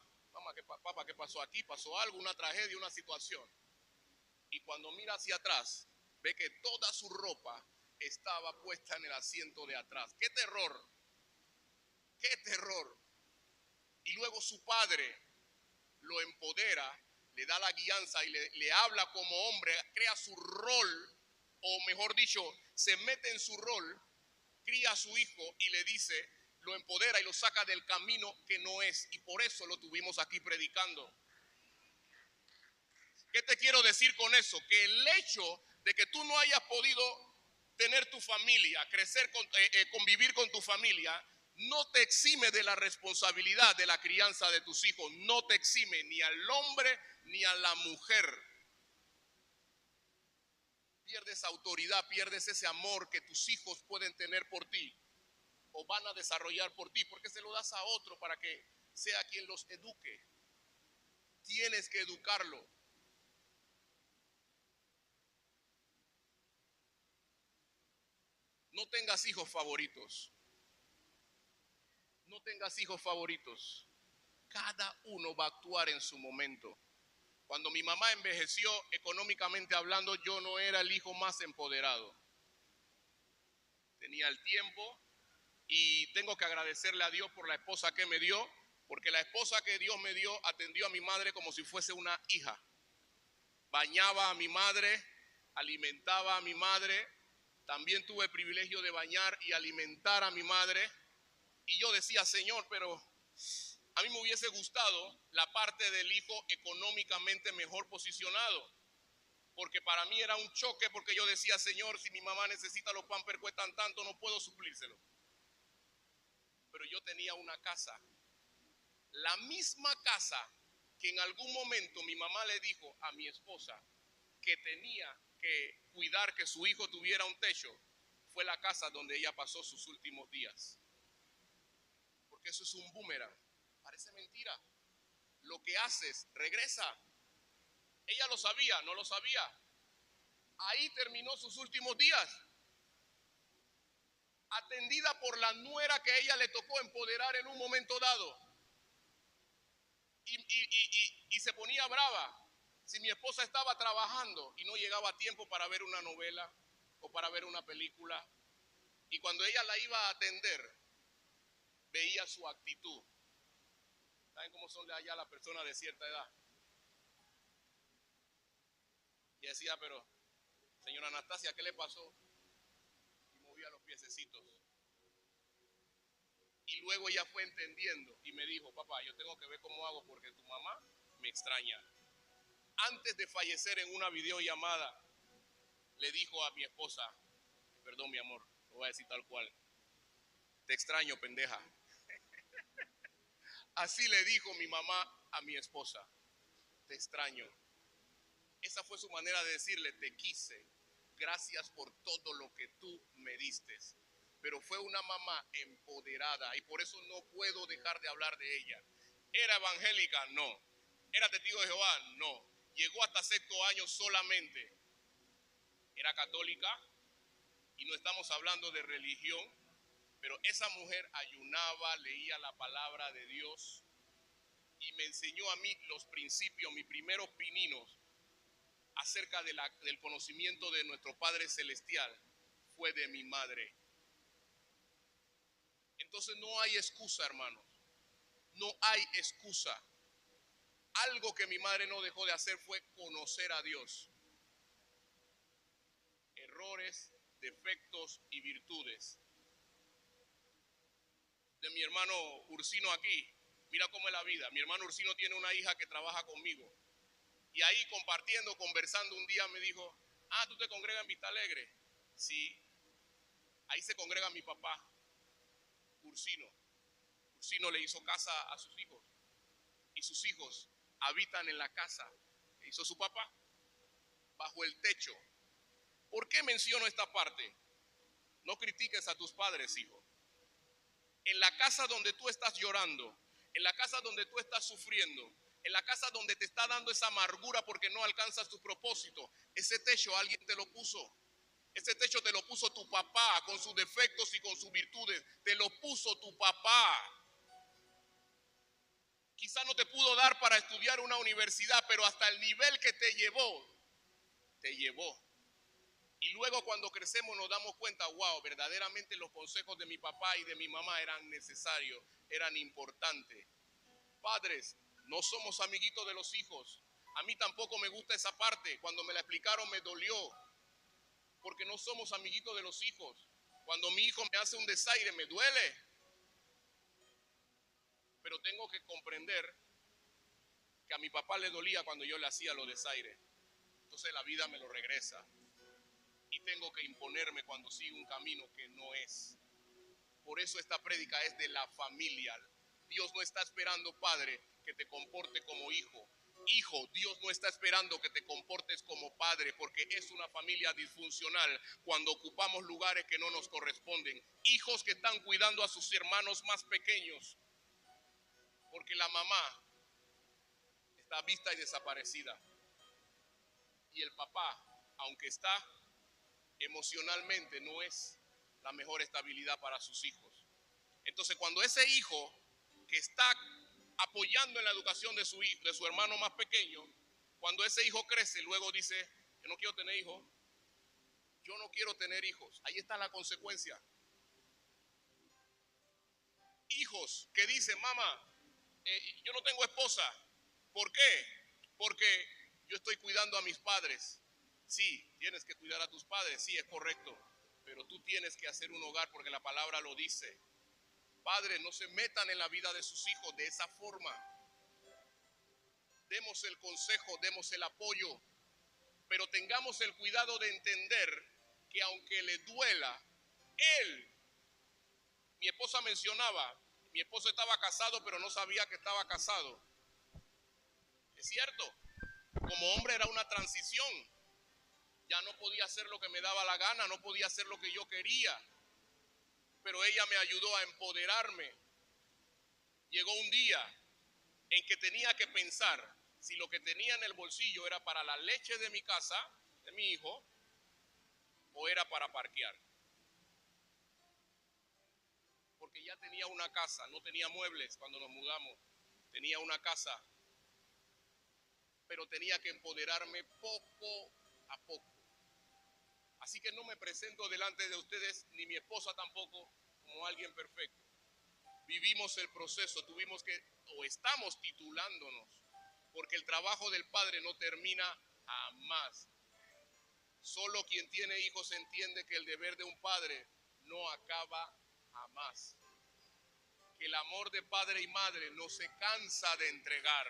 papá, ¿qué pasó aquí? Pasó algo, una tragedia, una situación. Y cuando mira hacia atrás, ve que toda su ropa estaba puesta en el asiento de atrás. ¡Qué terror! ¡Qué terror! Y luego su padre lo empodera, le da la guianza y le habla como hombre, crea su rol, o mejor dicho, se mete en su rol, cría a su hijo y le dice, lo empodera y lo saca del camino que no es. Y por eso lo tuvimos aquí predicando. ¿Qué te quiero decir con eso? Que el hecho de que tú no hayas podido tener tu familia, crecer, convivir con tu familia, no te exime de la responsabilidad de la crianza de tus hijos. No te exime ni al hombre ni a la mujer. Pierdes autoridad, pierdes ese amor que tus hijos pueden tener por ti o van a desarrollar por ti, porque se lo das a otro para que sea quien los eduque. Tienes que educarlo. No tengas hijos favoritos. No tengas hijos favoritos. Cada uno va a actuar en su momento. Cuando mi mamá envejeció, económicamente hablando, yo no era el hijo más empoderado. Tenía el tiempo y tengo que agradecerle a Dios por la esposa que me dio, porque la esposa que Dios me dio atendió a mi madre como si fuese una hija. Bañaba a mi madre, alimentaba a mi madre. También tuve el privilegio de bañar y alimentar a mi madre. Y yo decía, Señor, pero a mí me hubiese gustado la parte del hijo económicamente mejor posicionado. Porque para mí era un choque, porque yo decía, Señor, si mi mamá necesita los Pampers, cuestan tanto, no puedo suplírselo. Pero yo tenía una casa, la misma casa que en algún momento mi mamá le dijo a mi esposa que tenía que cuidar que su hijo tuviera un techo, fue la casa donde ella pasó sus últimos días. Porque eso es un boomerang, parece mentira. Lo que haces, regresa. Ella lo sabía, no lo sabía. Ahí terminó sus últimos días, atendida por la nuera que ella le tocó empoderar en un momento dado. Y se ponía brava si mi esposa estaba trabajando y no llegaba a tiempo para ver una novela o para ver una película. Y cuando ella la iba a atender, veía su actitud. ¿Saben cómo son de allá las personas de cierta edad? Y decía, pero señora Anastasia, ¿qué le pasó? Y movía los piececitos. Y luego ella fue entendiendo y me dijo, papá, yo tengo que ver cómo hago porque tu mamá me extraña. Antes de fallecer en una videollamada, le dijo a mi esposa, perdón mi amor, lo voy a decir tal cual, te extraño, pendeja. Así le dijo mi mamá a mi esposa, te extraño. Esa fue su manera de decirle, te quise, gracias por todo lo que tú me diste. Pero fue una mamá empoderada y por eso no puedo dejar de hablar de ella. ¿Era evangélica? No. ¿Era testigo de Jehová? No. Llegó hasta sexto año solamente. ¿Era católica? Y no estamos hablando de religión, pero esa mujer ayunaba, leía la palabra de Dios y me enseñó a mí los principios, mis primeros pininos acerca del conocimiento de nuestro Padre Celestial fue de mi madre. Entonces no hay excusa, hermanos. No hay excusa. Algo que mi madre no dejó de hacer fue conocer a Dios. Errores, defectos y virtudes. De mi hermano Ursino aquí, mira cómo es la vida. Mi hermano Ursino tiene una hija que trabaja conmigo. Y ahí compartiendo, conversando un día me dijo, ¿tú te congregas en Vista Alegre? Sí. Ahí se congrega mi papá, Ursino. Ursino le hizo casa a sus hijos. Y sus hijos habitan en la casa que hizo su papá, bajo el techo. ¿Por qué menciono esta parte? No critiques a tus padres, hijo. En la casa donde tú estás llorando, en la casa donde tú estás sufriendo, en la casa donde te está dando esa amargura porque no alcanzas tu propósito, ese techo alguien te lo puso. Ese techo te lo puso tu papá con sus defectos y con sus virtudes. Te lo puso tu papá. Quizá no te pudo dar para estudiar una universidad, pero hasta el nivel que te llevó. Y luego cuando crecemos nos damos cuenta, wow, verdaderamente los consejos de mi papá y de mi mamá eran necesarios, eran importantes. Padres, no somos amiguitos de los hijos. A mí tampoco me gusta esa parte. Cuando me la explicaron me dolió, porque no somos amiguitos de los hijos. Cuando mi hijo me hace un desaire me duele. Pero tengo que comprender que a mi papá le dolía cuando yo le hacía los desaires. Entonces la vida me lo regresa. Y tengo que imponerme cuando sigo un camino que no es. Por eso esta prédica es de la familia. Dios no está esperando, padre, que te comporte como hijo. Hijo, Dios no está esperando que te comportes como padre, porque es una familia disfuncional cuando ocupamos lugares que no nos corresponden. Hijos que están cuidando a sus hermanos más pequeños, porque la mamá está vista y desaparecida. Y el papá, aunque está emocionalmente, no es la mejor estabilidad para sus hijos. Entonces, cuando ese hijo que está apoyando en la educación de su hermano más pequeño, Cuando ese hijo crece, luego dice, yo no quiero tener hijos, yo no quiero tener hijos. Ahí está la consecuencia. Hijos que dicen, mamá, yo no tengo esposa. ¿Por qué? Porque yo estoy cuidando a mis padres. Sí, tienes que cuidar a tus padres, sí, es correcto. Pero tú tienes que hacer un hogar porque la palabra lo dice. Padres, no se metan en la vida de sus hijos de esa forma. Demos el consejo, demos el apoyo, pero tengamos el cuidado de entender que aunque le duela, mi esposa mencionaba, mi esposo estaba casado, pero no sabía que estaba casado. Es cierto, como hombre era una transición. Ya no podía hacer lo que me daba la gana, no podía hacer lo que yo quería. Pero ella me ayudó a empoderarme. Llegó un día en que tenía que pensar si lo que tenía en el bolsillo era para la leche de mi casa, de mi hijo, o era para parquear. Porque ya tenía una casa, no tenía muebles cuando nos mudamos, tenía una casa, pero tenía que empoderarme poco a poco. Así que no me presento delante de ustedes, ni mi esposa tampoco, como alguien perfecto. Vivimos el proceso, tuvimos que, o estamos titulándonos, porque el trabajo del padre no termina jamás. Solo quien tiene hijos entiende que el deber de un padre no acaba jamás. Que el amor de padre y madre no se cansa de entregar.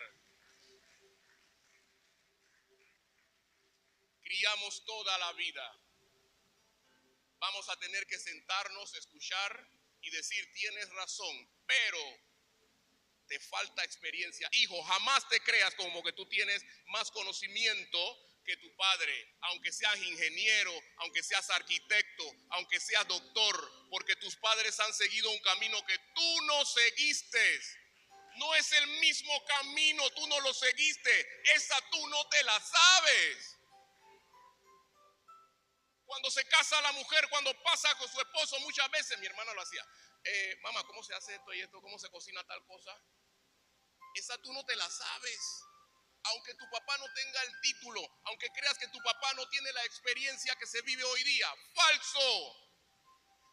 Criamos toda la vida. Vamos a tener que sentarnos, escuchar y decir, tienes razón, pero te falta experiencia. Hijo, jamás te creas como que tú tienes más conocimiento que tu padre, aunque seas ingeniero, aunque seas arquitecto, aunque seas doctor, porque tus padres han seguido un camino que tú no seguiste. No es el mismo camino, tú no lo seguiste, esa tú no te la sabes. Cuando se casa la mujer, cuando pasa con su esposo, muchas veces mi hermana lo hacía. Mamá, ¿cómo se hace esto y esto? ¿Cómo se cocina tal cosa? Esa tú no te la sabes. Aunque tu papá no tenga el título, aunque creas que tu papá no tiene la experiencia que se vive hoy día. ¡Falso!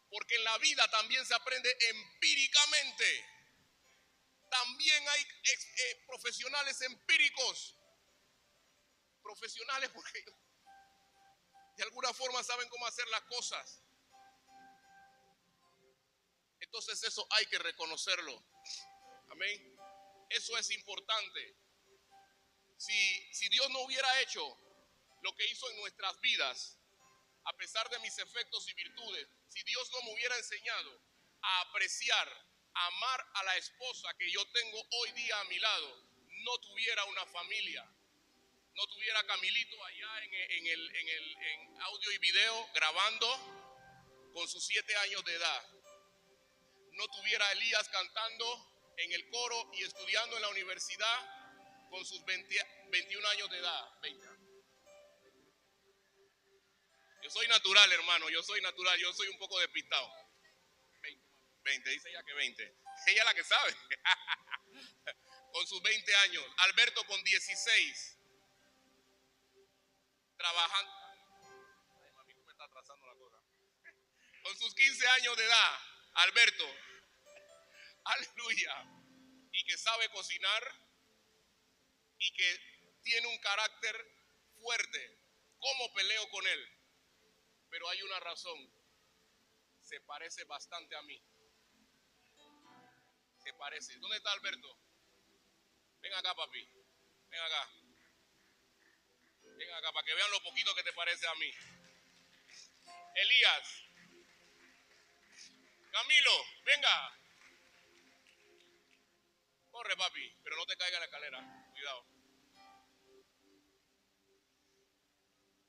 Porque en la vida también se aprende empíricamente. También hay profesionales empíricos. Profesionales porque de alguna forma saben cómo hacer las cosas. Entonces eso hay que reconocerlo. Amén. Eso es importante. Si Dios no hubiera hecho lo que hizo en nuestras vidas, a pesar de mis efectos y virtudes, si Dios no me hubiera enseñado a apreciar, a amar a la esposa que yo tengo hoy día a mi lado, no tuviera una familia, no tuviera a Camilito allá en audio y video grabando con sus 7 años de edad, no tuviera a Elías cantando en el coro y estudiando en la universidad con sus 21 años de edad. 20. Yo soy natural, hermano, yo soy natural, yo soy un poco despistado. 20, dice ella que 20. Ella es la que sabe. Con sus 20 años. Alberto con 16. Trabajando. Ay, mami, me está atrasando la cosa. Con sus 15 años de edad. Alberto. Aleluya. Y que sabe cocinar. Y que tiene un carácter fuerte. ¿Cómo peleo con él? Pero hay una razón. Se parece bastante a mí. Se parece. ¿Dónde está Alberto? Ven acá, papi. Ven acá. Ven acá para que vean lo poquito que te parece a mí. Elías. Camilo, venga. Corre, papi, pero no te caiga en la escalera. Cuidado.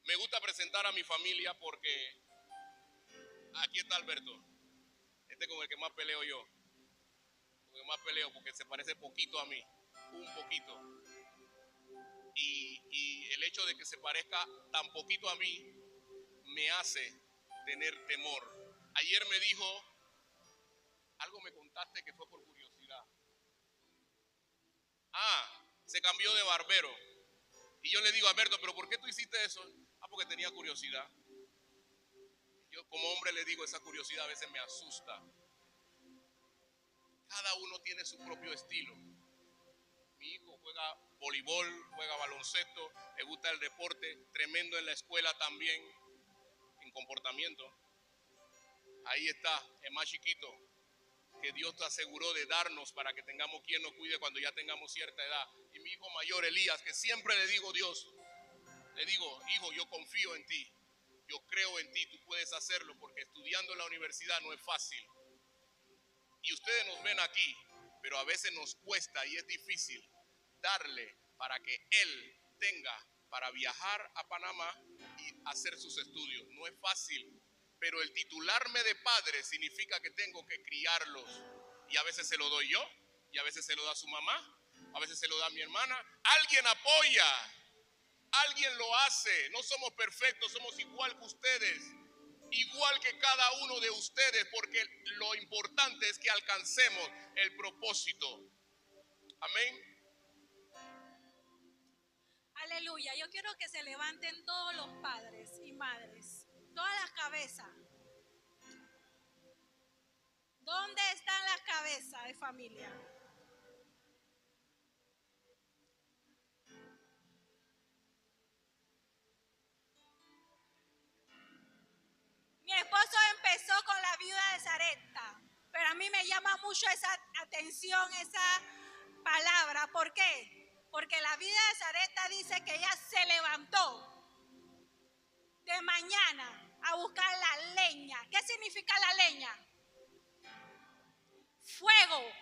Me gusta presentar a mi familia porque aquí está Alberto. Este con el que más peleo yo. Con el que más peleo porque se parece poquito a mí. Un poquito. Y el hecho de que se parezca tan poquito a mí me hace tener temor. Ayer me dijo, algo me contaste que fue por curiosidad. Se cambió de barbero. Y yo le digo, Alberto, ¿pero por qué tú hiciste eso? Porque tenía curiosidad. Yo como hombre le digo, esa curiosidad a veces me asusta. Cada uno tiene su propio estilo. Mi hijo juega voleibol, juega baloncesto, le gusta el deporte, tremendo en la escuela también, en comportamiento. Ahí está, es más chiquito, que Dios te aseguró de darnos para que tengamos quien nos cuide cuando ya tengamos cierta edad. Y mi hijo mayor, Elías, que siempre le digo, Dios, le digo, hijo, yo confío en ti, yo creo en ti, tú puedes hacerlo, porque estudiando en la universidad no es fácil. Y ustedes nos ven aquí, pero a veces nos cuesta y es difícil darle para que él tenga para viajar a Panamá y hacer sus estudios. No es fácil, pero el titularme de padre significa que tengo que criarlos. Y a veces se lo doy yo, y a veces se lo da su mamá, a veces se lo da mi hermana. Alguien apoya, alguien lo hace. No somos perfectos, somos igual que ustedes, igual que cada uno de ustedes, porque lo importante es que alcancemos el propósito. Amén. Aleluya. Yo quiero que se levanten todos los padres y madres, todas las cabezas. ¿Dónde están las cabezas de familia? Mi esposo empezó con la viuda de Sarepta, pero a mí me llama mucho esa atención, esa palabra. ¿Por qué? Porque la viuda de Sarepta dice que ella se levantó de mañana a buscar la leña. ¿Qué significa la leña? Fuego.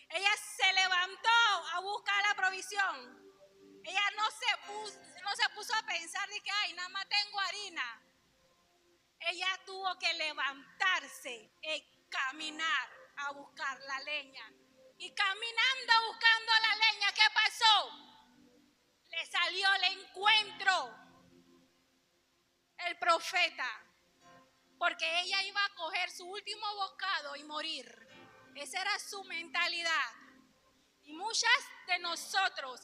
Ella se levantó a buscar la provisión. Ella no se puso a pensar de que, ay, nada más tengo harina. Ella tuvo que levantarse y caminar a buscar la leña. Y caminando buscando la leña, ¿qué pasó? Le salió el encuentro el profeta, porque ella iba a coger su último bocado y morir. Esa era su mentalidad. Y muchos de nosotros,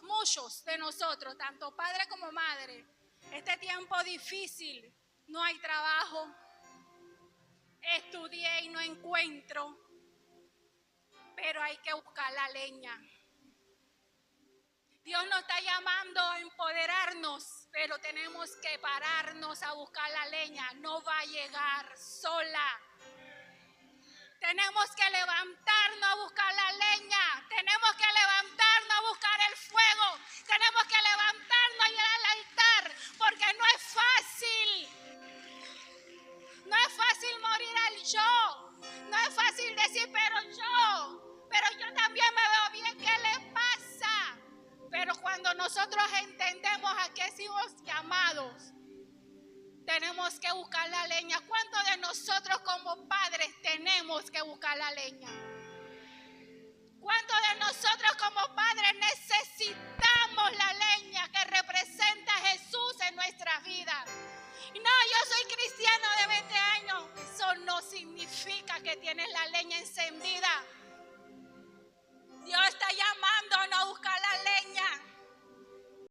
tanto padre como madre, este tiempo difícil, no hay trabajo, estudié y no encuentro, pero hay que buscar la leña. Dios nos está llamando a empoderarnos, pero tenemos que pararnos a buscar la leña. No va a llegar sola. Tenemos que levantarnos a buscar la leña. Tenemos que levantarnos a buscar el fuego. Tenemos que levantarnos a ir al altar, porque no es fácil. No es fácil morir al yo. No es fácil decir, pero yo también me veo bien. ¿Qué le pasa? Pero cuando nosotros entendemos a qué somos llamados, tenemos que buscar la leña. ¿Cuántos de nosotros como padres tenemos que buscar la leña? ¿Cuántos de nosotros como padres necesitamos la leña que representa a Jesús en nuestras vidas? No, yo soy cristiano.